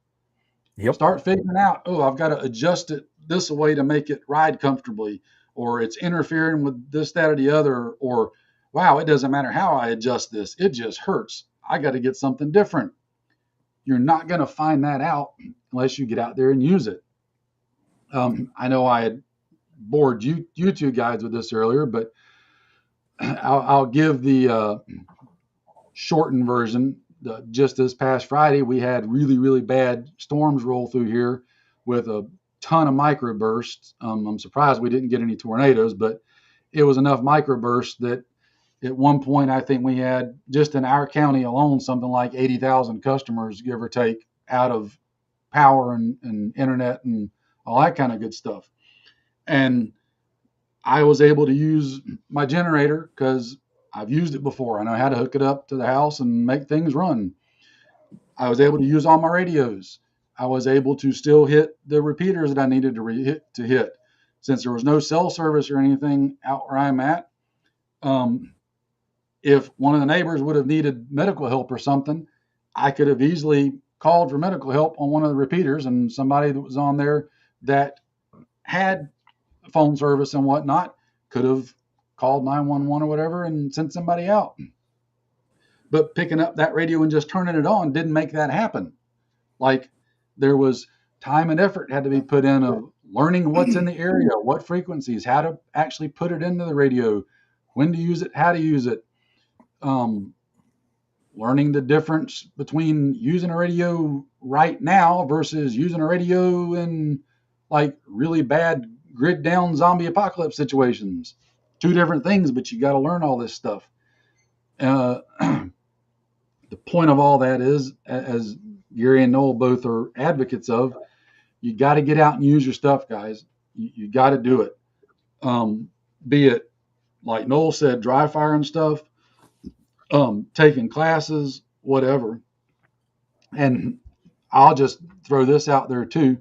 Speaker 3: Yep.
Speaker 1: Start figuring out, oh, I've got to adjust it this way to make it ride comfortably, or it's interfering with this, that, or the other, or wow, it doesn't matter how I adjust this, it just hurts. I got to get something different. You're not going to find that out unless you get out there and use it. I know I had bored you two guys with this earlier, but I'll give the shortened version. Just this past Friday, we had really bad storms roll through here with a ton of microbursts. I'm surprised we didn't get any tornadoes, but it was enough microbursts that at one point I think we had just in our county alone something like 80,000 customers, give or take, out of power and internet and all that kind of good stuff. And I was able to use my generator because I've used it before. I know how to hook it up to the house and make things run. I was able to use all my radios. I was able to still hit the repeaters that I needed to hit. Since there was no cell service or anything out where I'm at, if one of the neighbors would have needed medical help or something, I could have easily called for medical help on one of the repeaters, and somebody that was on there that had phone service and whatnot could have called 911 or whatever and sent somebody out. But picking up that radio and just turning it on didn't make that happen. Like, there was time and effort had to be put in of learning what's in the area, what frequencies, how to actually put it into the radio, when to use it, how to use it. Learning the difference between using a radio right now versus using a radio in like really bad grid down zombie apocalypse situations. Two different things, but you got to learn all this stuff. The point of all that is, as Gary and Noel both are advocates of, you got to get out and use your stuff, guys. You got to do it. Be it, like Noel said, dry fire and stuff, taking classes, whatever. And I'll just throw this out there too.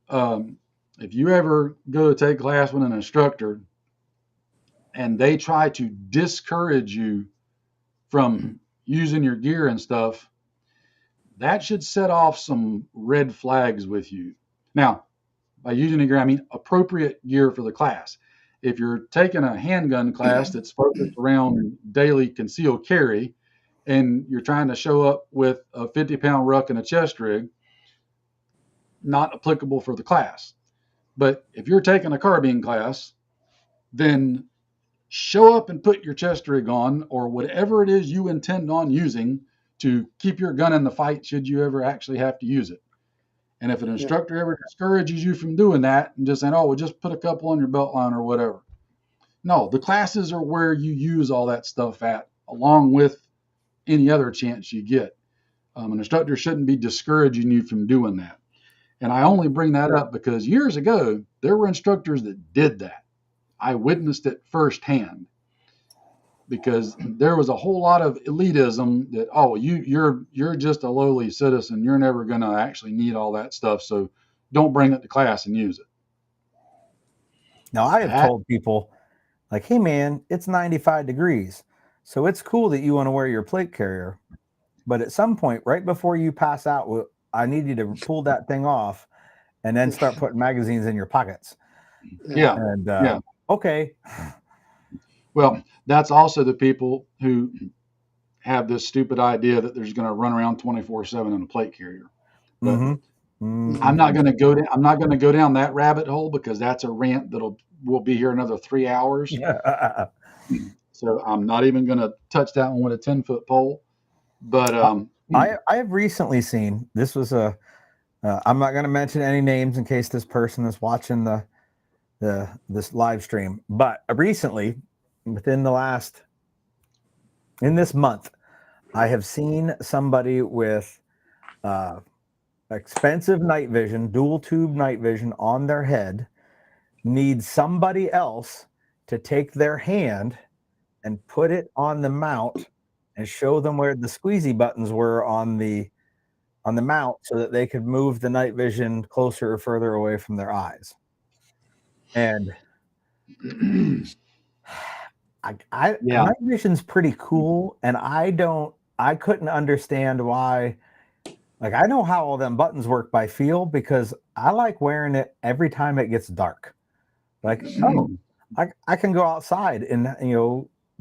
Speaker 1: If you ever go to take class with an instructor and they try to discourage you from using your gear and stuff, that should set off some red flags with you. Now, by using the gear, I mean appropriate gear for the class. if you're taking a handgun class that's focused around daily concealed carry, and you're trying to show up with a 50-pound ruck and a chest rig, not applicable for the class. But if you're taking a carbine class, then show up and put your chest rig on or whatever it is you intend on using to keep your gun in the fight should you ever actually have to use it. And if an
Speaker 2: Yeah.
Speaker 1: instructor ever discourages you from doing that and just saying, oh, well, just put a couple on your belt line or whatever. No, the classes are where you use all that stuff at, along with any other chance you get. An instructor shouldn't be discouraging you from doing that. And I only bring that up because years ago, there were instructors that did that. I witnessed it firsthand because there was a whole lot of elitism that, oh, you're just a lowly citizen. You're never going to actually need all that stuff. So don't bring it to class and use it.
Speaker 3: Now, I have told people, like, hey, man, it's 95 degrees. So it's cool that you want to wear your plate carrier. But at some point, right before you pass out, I need you to pull that thing off and then start putting magazines in your pockets.
Speaker 1: Yeah.
Speaker 3: And
Speaker 1: yeah.
Speaker 3: Okay.
Speaker 1: Well, that's also the people who have this stupid idea that there's going to run around 24/7 in a plate carrier. But I'm not going to go down. I'm not going to go down that rabbit hole because that's a rant we'll be here another 3 hours. So I'm not even going to touch that one with a 10-foot pole. But
Speaker 3: I have recently seen, this was I'm not going to mention any names in case this person is watching this live stream, but recently, within in this month, I have seen somebody with expensive night vision, dual tube night vision on their head, need somebody else to take their hand and put it on the mount and show them where the squeezy buttons were on the mount so that they could move the night vision closer or further away from their eyes. And night vision's pretty cool, and I couldn't understand why. Like, I know how all them buttons work by feel because I like wearing it every time it gets dark. Like, oh, I can go outside and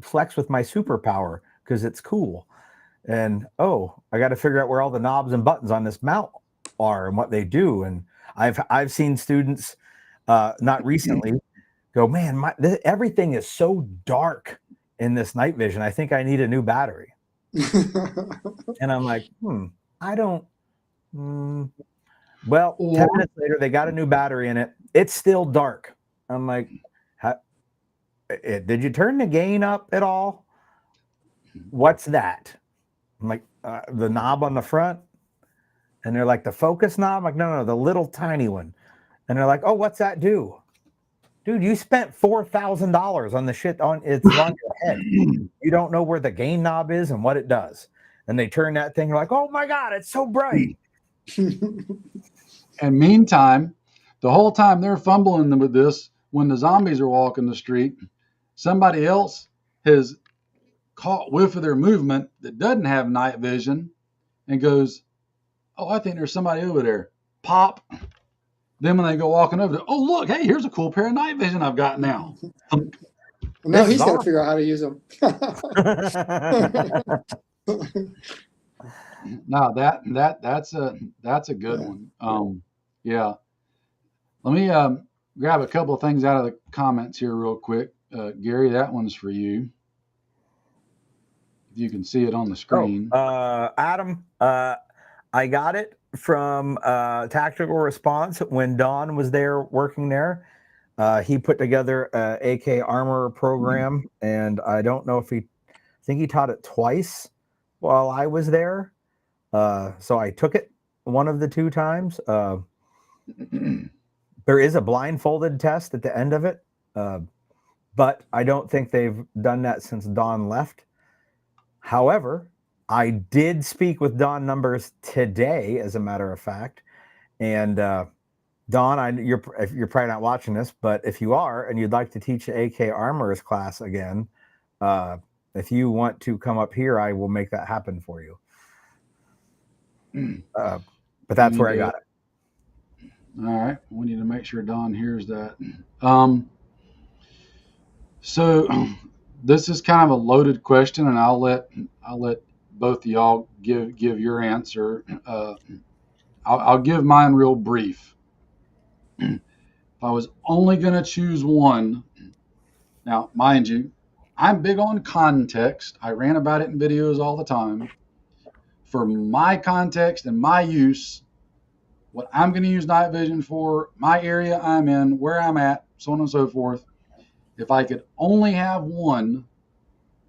Speaker 3: flex with my superpower because it's cool. And I got to figure out where all the knobs and buttons on this mount are and what they do. And I've seen students not recently go, man, everything is so dark in this night vision. I think I need a new battery. And I'm like, I don't. Well, 10 minutes later, they got a new battery in it. It's still dark. I'm like, did you turn the gain up at all? What's that? I'm like, the knob on the front. And they're like, the focus knob? I'm like, no, the little tiny one. And they're like, oh, what's that do? Dude, you spent $4,000 on the shit it's on your head. You don't know where the gain knob is and what it does. And they turn that thing, like, oh my God, it's so bright.
Speaker 1: And meantime, the whole time they're fumbling with this, when the zombies are walking the street, somebody else has caught whiff of their movement that doesn't have night vision and goes, oh, I think there's somebody over there. Pop. Then when they go walking over, oh, look, hey, here's a cool pair of night vision I've got now.
Speaker 2: Now he's got to figure out how to use them.
Speaker 1: No, that's a good one. Yeah. Let me grab a couple of things out of the comments here real quick. Gary, that one's for you. If you can see it on the screen.
Speaker 3: Adam, I got it from Tactical Response when Don was there working there. He put together a AK armor program, and I don't know if I think he taught it twice while I was there. So I took it one of the 2 times. There is a blindfolded test at the end of it, but I don't think they've done that since Don left. However, I did speak with Don Numbers today, as a matter of fact. And Don, you're probably not watching this, but if you are and you'd like to teach the AK Armorers class again, if you want to come up here, I will make that happen for you. But that's where I got it.
Speaker 1: All right. We need to make sure Don hears that. So this is kind of a loaded question, and I'll let both of y'all give your answer. I'll give mine real brief. If I was only going to choose one, now mind you, I'm big on context. I rant about it in videos all the time. For my context and my use, what I'm going to use night vision for, my area I'm in, where I'm at, so on and so forth. If I could only have one,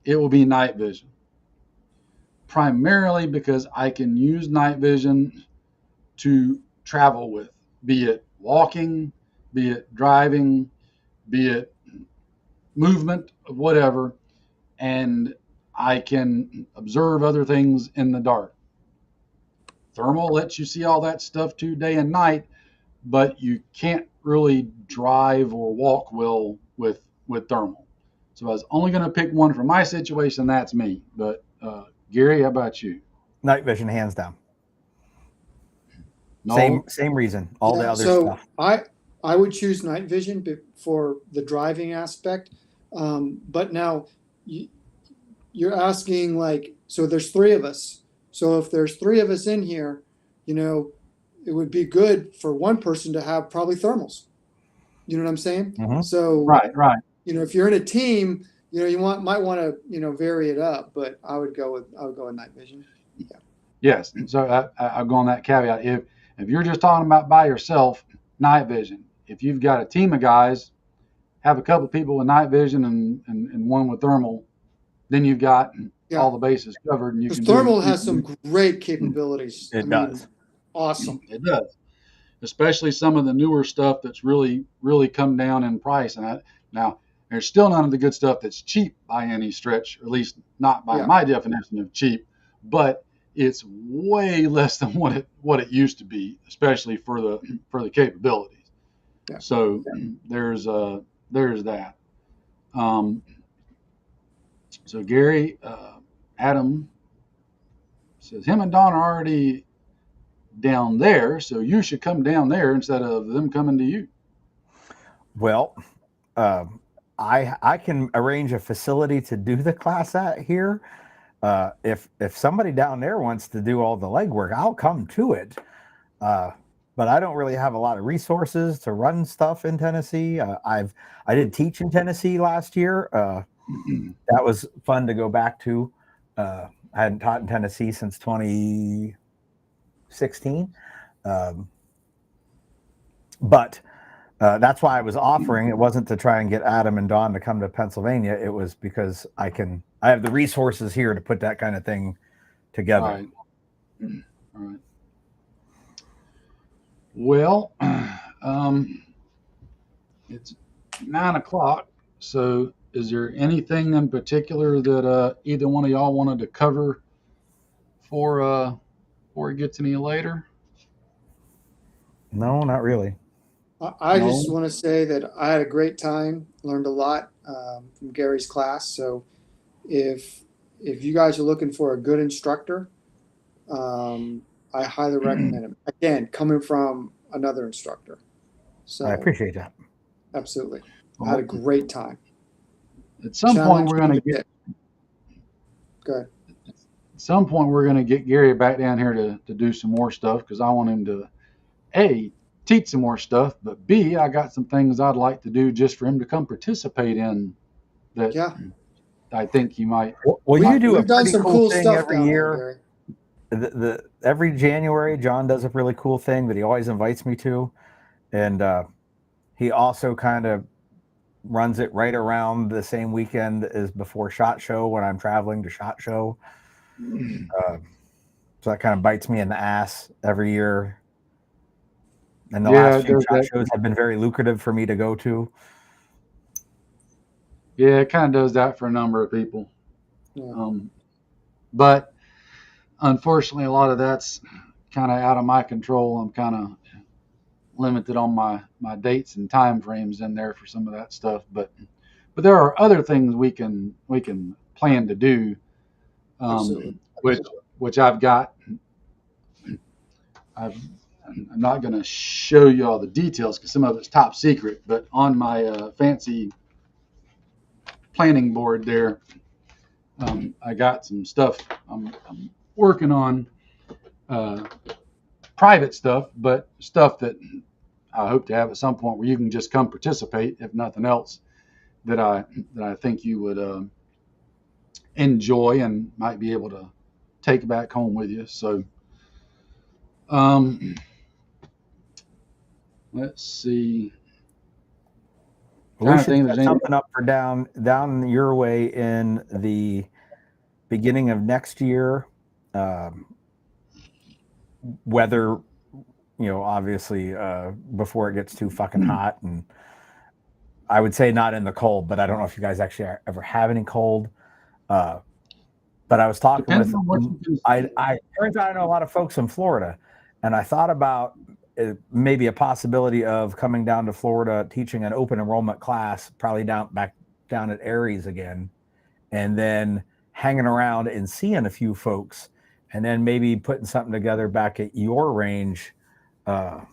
Speaker 1: it will be night vision. Primarily because I can use night vision to travel with, be it walking, be it driving, be it movement, whatever, and I can observe other things in the dark. Thermal lets you see all that stuff too, day and night, but you can't really drive or walk well with thermal. So I was only going to pick one for my situation. That's me. But Gary, how about you?
Speaker 3: Night vision, hands down.
Speaker 1: No.
Speaker 3: Same reason. All the
Speaker 2: Yeah,
Speaker 3: other
Speaker 2: so
Speaker 3: stuff.
Speaker 2: I would choose night vision for the driving aspect. But now you, you're asking like, so there's three of us. So if there's three of us in here, you know, it would be good for one person to have probably thermals. You know what I'm saying?
Speaker 3: Mhm.
Speaker 2: So,
Speaker 1: Right, right.
Speaker 2: if you're in a team, you might want to, vary it up, but I would go with night vision. Yeah.
Speaker 1: Yes. So I'll go on that caveat. If you're just talking about by yourself, night vision. If you've got a team of guys, have a couple of people with night vision and one with thermal, then you've got
Speaker 2: Yeah.
Speaker 1: all the bases covered, and you
Speaker 2: Because
Speaker 1: can do
Speaker 2: thermal
Speaker 1: you
Speaker 2: has
Speaker 1: can do
Speaker 2: some great capabilities. I
Speaker 3: It
Speaker 2: mean,
Speaker 3: does.
Speaker 2: awesome.
Speaker 1: it does. Especially some of the newer stuff that's really come down in price. Now there's still none of the good stuff that's cheap by any stretch, or at least not by
Speaker 2: Yeah.
Speaker 1: my definition of cheap, but it's way less than what it used to be, especially for the capabilities.
Speaker 2: Yeah.
Speaker 1: So there's that. Um, so Gary, Adam says him and Don are already down there, so you should come down there instead of them coming to you.
Speaker 3: Well, uh, I can arrange a facility to do the class at here. If somebody down there wants to do all the legwork, I'll come to it. Uh, but I don't really have a lot of resources to run stuff in Tennessee. I did teach in Tennessee last year. That was fun to go back to. I hadn't taught in Tennessee since 2016, um, but that's why I was offering. It wasn't to try and get Adam and Don to come to Pennsylvania. It was because I have the resources here to put that kind of thing together.
Speaker 1: Right. All right. Well, it's 9 o'clock. So, is there anything in particular that either one of y'all wanted to cover for before it gets any later?
Speaker 3: No, not really.
Speaker 2: I just
Speaker 1: No.
Speaker 2: want to say that I had a great time, learned a lot from Gary's class. So if you guys are looking for a good instructor, I highly recommend him. Again, coming from another instructor.
Speaker 3: I
Speaker 2: So
Speaker 3: appreciate that.
Speaker 2: absolutely, I had a
Speaker 1: Well,
Speaker 2: great time.
Speaker 1: at some point we're going
Speaker 2: Challenging
Speaker 1: to
Speaker 2: to
Speaker 1: get
Speaker 2: get good.
Speaker 1: at some point we're going to get Gary back down here to do some more stuff because I want him to A, teach some more stuff, but B, I got some things I'd like to do just for him to come participate in that
Speaker 2: Yeah,
Speaker 1: I think he might
Speaker 3: Well, you
Speaker 1: might
Speaker 3: do a
Speaker 2: we've done
Speaker 3: pretty
Speaker 2: some
Speaker 3: cool
Speaker 2: cool
Speaker 3: thing
Speaker 2: stuff
Speaker 3: every
Speaker 2: down there,
Speaker 3: year.
Speaker 2: Gary.
Speaker 3: Every January, John does a really cool thing that he always invites me to, and he also kind of runs it right around the same weekend as before SHOT Show when I'm traveling to SHOT Show. Uh, so that kind of bites me in the ass every year. And the
Speaker 1: Yeah,
Speaker 3: last
Speaker 1: it
Speaker 3: few
Speaker 1: does
Speaker 3: SHOT
Speaker 1: that.
Speaker 3: shows have been very lucrative for me to go to.
Speaker 1: Yeah, it kind of does that for a number of people.
Speaker 2: Yeah,
Speaker 1: Um, but unfortunately, a lot of that's kind of out of my control. I'm kind of limited on my dates and time frames in there for some of that stuff. But there are other things we can plan to do,
Speaker 2: absolutely.
Speaker 1: which I've got. I'm not going to show you all the details because some of it's top secret. But on my fancy planning board there. I got some stuff I'm working on, private stuff, but stuff that I hope to have at some point where you can just come participate, if nothing else, that I think you would enjoy and might be able to take back home with you. So, um, let's see.
Speaker 3: We
Speaker 1: Trying to
Speaker 3: should
Speaker 1: think if there's
Speaker 3: set
Speaker 1: anything.
Speaker 3: something up for down your way in the beginning of next year. Weather, obviously, before it gets too fucking hot, and I would say not in the cold, but I don't know if you guys actually ever have any cold. But I was talking
Speaker 1: Depends
Speaker 3: with,
Speaker 1: on what you can.
Speaker 3: I turns out I know a lot of folks in Florida, and I thought about maybe a possibility of coming down to Florida, teaching an open enrollment class, probably back down at Aries again, and then hanging around and seeing a few folks, and then maybe putting something together back at your range, not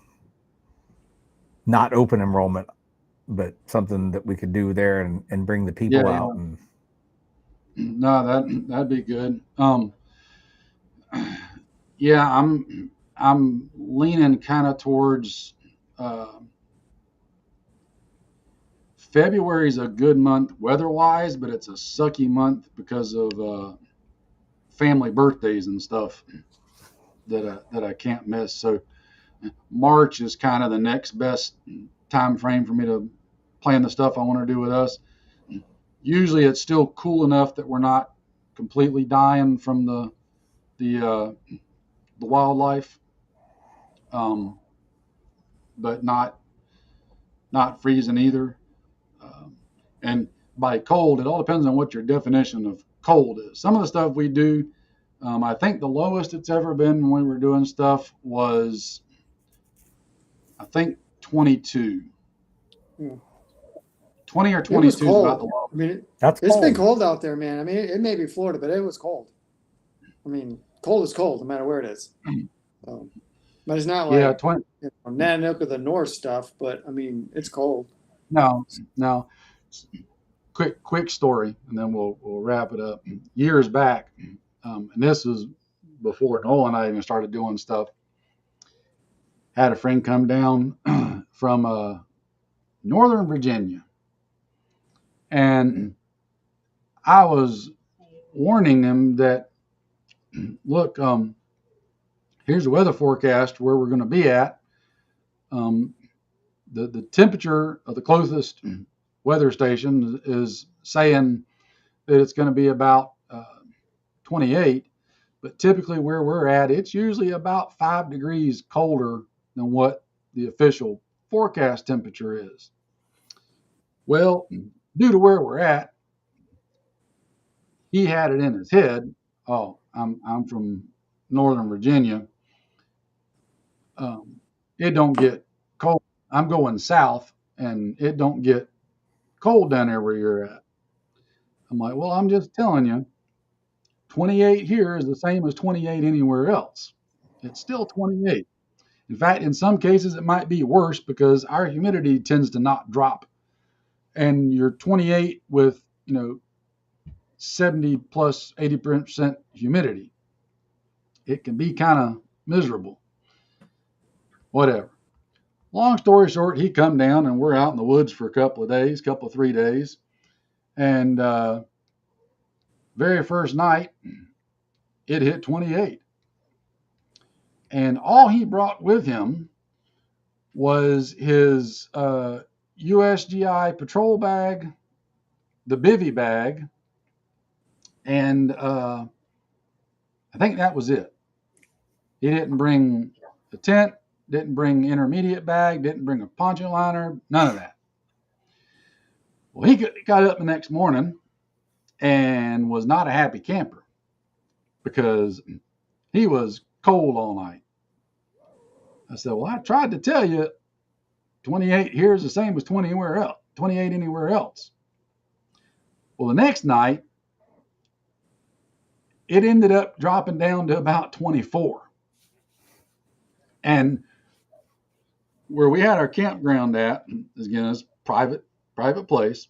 Speaker 3: open enrollment, but something that we could do there and bring the people
Speaker 1: Yeah,
Speaker 3: out.
Speaker 1: yeah.
Speaker 3: And
Speaker 1: No, that'd be good. Yeah, I'm leaning kind of towards uh, February's a good month weather-wise, but it's a sucky month because of family birthdays and stuff that I can't miss. So March is kind of the next best time frame for me to plan the stuff I want to do with us. Usually, it's still cool enough that we're not completely dying from the wildlife, um, but not freezing either. Um, and by cold, it all depends on what your definition of cold is. Some of the stuff we do, I think the lowest it's ever been when we were doing stuff was, I think, 22.
Speaker 2: Yeah.
Speaker 1: 20 or
Speaker 2: It was
Speaker 1: 22 is about the
Speaker 2: cold.
Speaker 1: lowest.
Speaker 2: I mean,
Speaker 3: that's
Speaker 2: it's been
Speaker 3: cold.
Speaker 2: cold out there, man. I mean, it may be Florida, but it was cold. I mean, cold is cold, no matter where it is. So, but it's not
Speaker 1: Yeah,
Speaker 2: like
Speaker 1: 20.
Speaker 2: Nanook or the North stuff. But I mean, it's cold.
Speaker 1: No, no. Quick story, and then we'll wrap it up. Years back, and this was before Noel and I even started doing stuff. Had a friend come down from Northern Virginia, and I was warning him that, look, here's the weather forecast where we're going to be at. Um, the temperature of the closest weather station is saying that it's going to be about 28, but typically where we're at, it's usually about 5 degrees colder than what the official forecast temperature is. Well, due to where we're at, he had it in his head. Oh, I'm from Northern Virginia. Um, it don't get cold. I'm going south, and it don't get cold down there where you're at. I'm like, well, I'm just telling you, 28 here is the same as 28 anywhere else. It's still 28. In fact, in some cases, it might be worse because our humidity tends to not drop. And you're 28 with, 70 plus 80% humidity. It can be kind of miserable. Whatever. Long story short, he come down and we're out in the woods for a couple of days, 3 days. And very first night, it hit 28. And all he brought with him was his USGI patrol bag, the bivy bag, and I think that was it. He didn't bring a tent, didn't bring intermediate bag, didn't bring a poncho liner, none of that. Well, he got up the next morning and was not a happy camper because he was cold all night. I said, well, I tried to tell you 28 here is the same as 20 anywhere else, 28 anywhere else. Well, the next night, it ended up dropping down to about 24. And where we had our campground at, again, it's private place.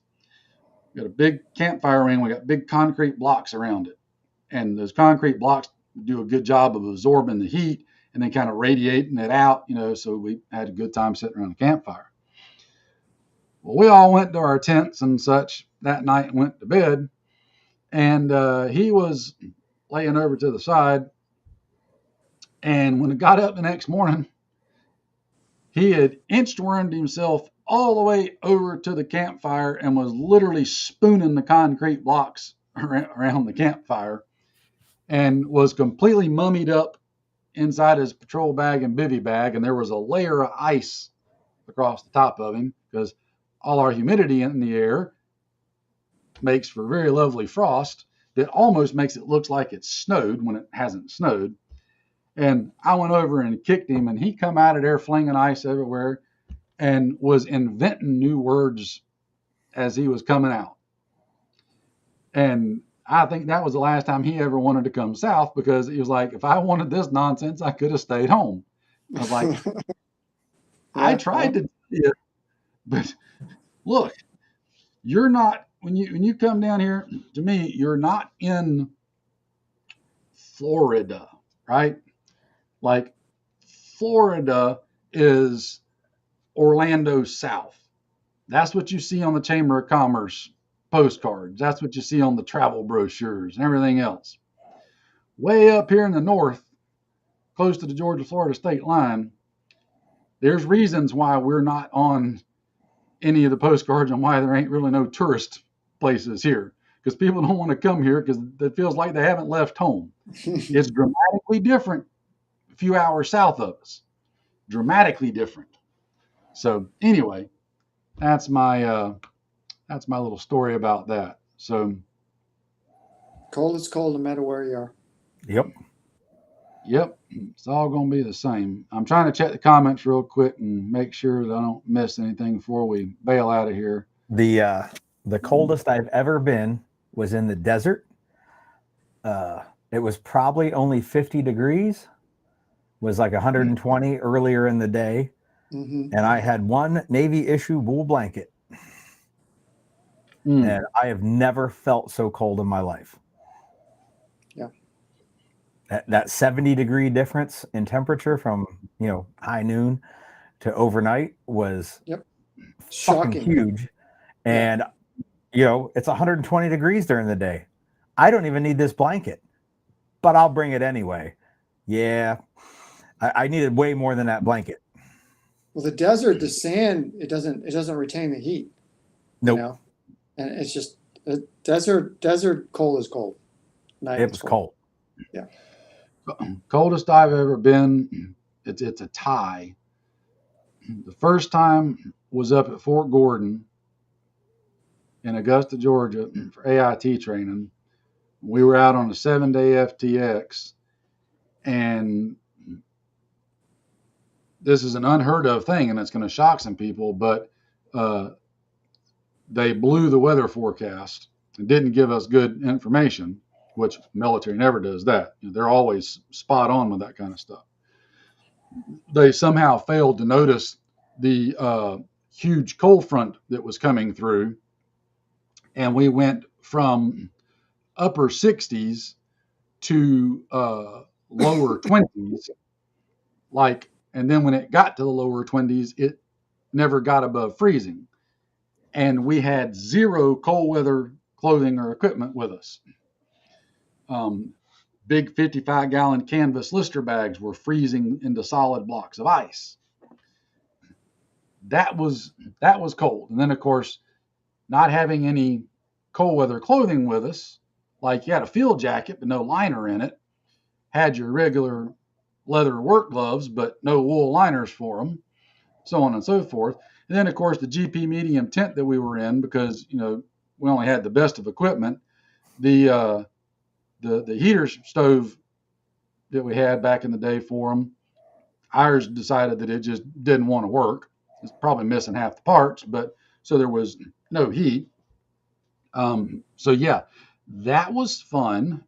Speaker 1: We got a big campfire ring. We got big concrete blocks around it, and those concrete blocks do a good job of absorbing the heat and then kind of radiating it out. So we had a good time sitting around the campfire. Well, we all went to our tents and such that night and went to bed. And he was laying over to the side. And when it got up the next morning, he had inchwormed himself all the way over to the campfire and was literally spooning the concrete blocks around the campfire and was completely mummied up inside his patrol bag and bivy bag. And there was a layer of ice across the top of him because all our humidity in the air makes for very lovely frost that almost makes it look like it's snowed when it hasn't snowed. And I went over and kicked him, and he come out of there flinging ice everywhere and was inventing new words as he was coming out. And I think that was the last time he ever wanted to come south, because he was like, if I wanted this nonsense, I could have stayed home. I was like, I tried to tell you, but look, you're not, when you come down here, to me, you're not in Florida, right? Like, Florida is Orlando South. That's what you see on the Chamber of Commerce postcards. That's what you see on the travel brochures and everything else. Way up here in the north, close to the Georgia-Florida state line, there's reasons why we're not on any of the postcards and why there ain't really no tourist places here, because people don't want to come here because it feels like they haven't left home. It's dramatically different a few hours south of us. Dramatically different. So anyway, that's my little story about that. So
Speaker 2: Cold is cold no matter where you are.
Speaker 3: Yep.
Speaker 1: It's all going to be the same. I'm trying to check the comments real quick and make sure that I don't miss anything before we bail out of here.
Speaker 3: The coldest I've ever been was in the desert. It was probably only 50 degrees. Was like 120 earlier in the day.
Speaker 2: Mm-hmm.
Speaker 3: And I had one Navy issue wool blanket. And I have never felt so cold in my life.
Speaker 2: Yeah.
Speaker 3: That 70 degree difference in temperature from, high noon to overnight was
Speaker 2: Shocking.
Speaker 3: huge. And, it's 120 degrees during the day. I don't even need this blanket, but I'll bring it anyway. Yeah. I needed way more than that blanket.
Speaker 2: Well, the desert, the sand, it doesn't retain the heat.
Speaker 3: Nope.
Speaker 2: And it's just desert cold is cold. Night
Speaker 3: it was cold.
Speaker 2: Yeah.
Speaker 1: Coldest I've ever been. It's a tie. The first time was up at Fort Gordon in Augusta, Georgia for AIT training. We were out on a 7-day FTX, and this is an unheard of thing, and it's going to shock some people, but they blew the weather forecast and didn't give us good information, which military never does that. They're always spot on with that kind of stuff. They somehow failed to notice the huge cold front that was coming through, and we went from upper 60s to lower 20s, and then when it got to the lower 20s, it never got above freezing. And we had zero cold weather clothing or equipment with us. Big 55-gallon canvas Lister bags were freezing into solid blocks of ice. That was cold. And then, of course, not having any cold weather clothing with us, like you had a field jacket but no liner in it, had your regular leather work gloves but no wool liners for them, so on and so forth. And then, of course, the GP medium tent that we were in, because we only had the best of equipment, the heater stove that we had back in the day for them, ours decided that it just didn't want to work. It's probably missing half the parts, but so there was no heat. So yeah, that was fun.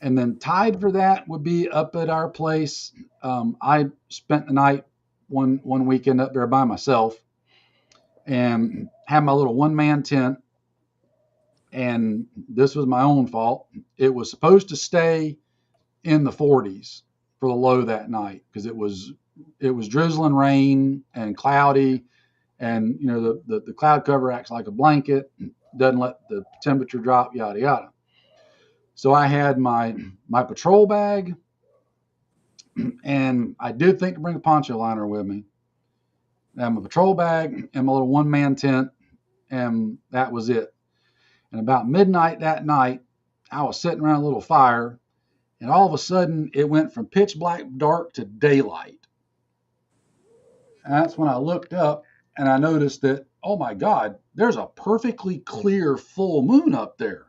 Speaker 1: And then tied for that would be up at our place. I spent the night one weekend up there by myself and had my little one-man tent and this was my own fault. It was supposed to stay in the 40s for the low that night because it was drizzling rain and cloudy, and the cloud cover acts like a blanket, doesn't let the temperature drop, yada yada. So I had my patrol bag, and I did think to bring a poncho liner with me. I had my patrol bag and my little one-man tent, and that was it. And about midnight that night, I was sitting around a little fire, and all of a sudden it went from pitch black dark to daylight. And that's when I looked up and I noticed that, oh my God, there's a perfectly clear full moon up there.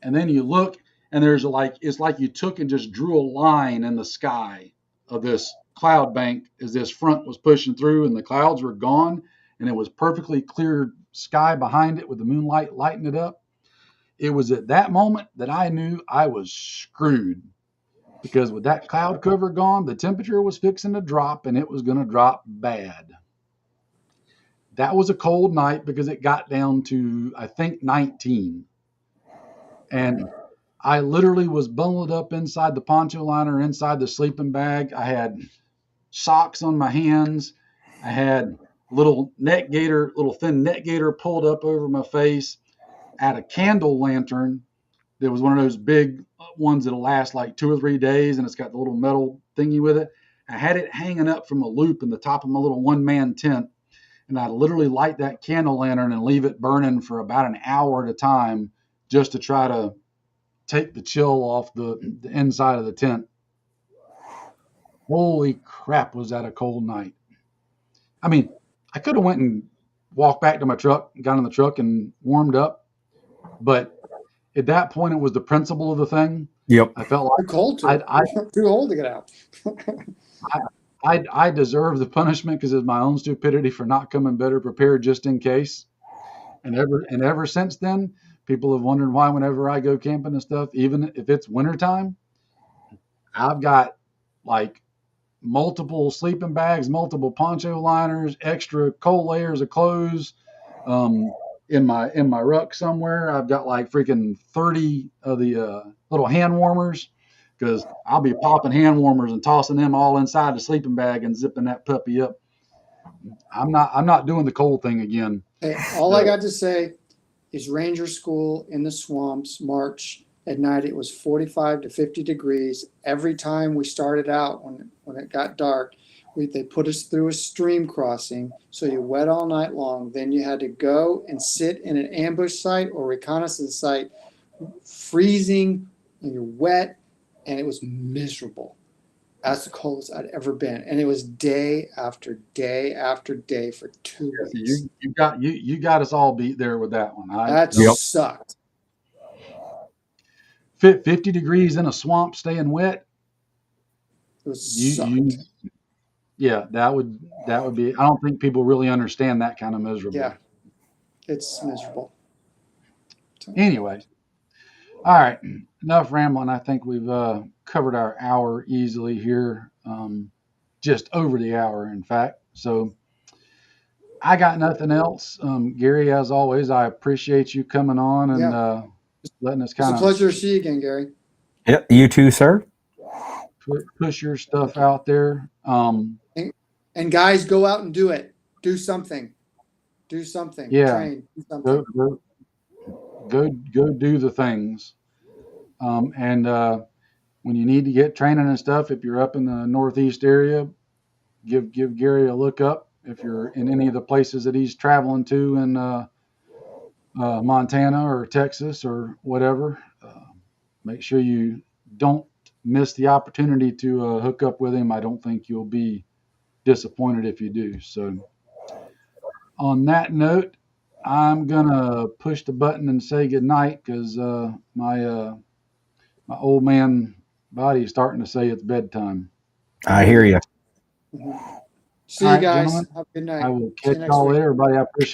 Speaker 1: And then you look, and it's like you took and just drew a line in the sky of this cloud bank as this front was pushing through, and the clouds were gone, and it was perfectly clear sky behind it with the moonlight lighting it up. It was at that moment that I knew I was screwed, because with that cloud cover gone, the temperature was fixing to drop, and it was going to drop bad. That was a cold night because it got down to, I think, 19. And I literally was bundled up inside the poncho liner, inside the sleeping bag. I had socks on my hands. I had little thin neck gaiter pulled up over my face. I had a candle lantern. There was one of those big ones that'll last like 2 or 3 days, and it's got the little metal thingy with it. I had it hanging up from a loop in the top of my little one-man tent, and I'd literally light that candle lantern and leave it burning for about an hour at a time just to try to take the chill off the inside of the tent. Holy crap, was that a cold night. I mean, I could have went and walked back to my truck, got in the truck and warmed up, but at that point it was the principle of the thing.
Speaker 3: Yep.
Speaker 1: I felt
Speaker 2: Too
Speaker 1: like
Speaker 2: cold to too old to get out.
Speaker 1: I deserve the punishment because it's my own stupidity for not coming better prepared just in case. And ever since then, people have wondered why whenever I go camping and stuff, even if it's wintertime, I've got like multiple sleeping bags, multiple poncho liners, extra cold layers of clothes. In my ruck somewhere, I've got like freaking 30 of the little hand warmers, because I'll be popping hand warmers and tossing them all inside the sleeping bag and zipping that puppy up. I'm not doing the cold thing again.
Speaker 2: Hey, all I got to say is Ranger School in the swamps, March. At night it was 45 to 50 degrees. Every time we started out, when it got dark, they put us through a stream crossing. So you wet all night long. Then you had to go and sit in an ambush site or reconnaissance site, freezing, and you're wet, and it was miserable. That's the coldest I'd ever been. And it was day after day after day for 2 weeks.
Speaker 1: You got us all beat there with that one.
Speaker 2: That
Speaker 3: Yep.
Speaker 2: sucked.
Speaker 1: 50 degrees in a swamp staying wet.
Speaker 2: It was sucked.
Speaker 1: Yeah, that would be. I don't think people really understand that kind of miserable.
Speaker 2: Yeah, it's miserable.
Speaker 1: Anyway, all right, enough rambling. I think we've covered our hour easily here, just over the hour, in fact. So I got nothing else. Gary, as always, I appreciate you coming on and letting us kind
Speaker 2: It's a pleasure to see you again, Gary.
Speaker 3: Yep. You too, sir.
Speaker 1: push your stuff out there.
Speaker 2: And guys, go out and do it. Do something. Do something.
Speaker 1: Yeah.
Speaker 2: Train. Do something.
Speaker 1: Go do the things. And when you need to get training and stuff, if you're up in the Northeast area, give Gary a look up. If you're in any of the places that he's traveling to in Montana or Texas or whatever, make sure you don't miss the opportunity to hook up with him. I don't think you'll be disappointed if you do. So on that note, I'm gonna push the button and say goodnight because my old man body is starting to say it's bedtime.
Speaker 3: I hear you.
Speaker 2: See you guys. Have a good night.
Speaker 1: I will
Speaker 2: See you
Speaker 1: catch
Speaker 2: next
Speaker 1: y'all
Speaker 2: week.
Speaker 1: later, everybody. I appreciate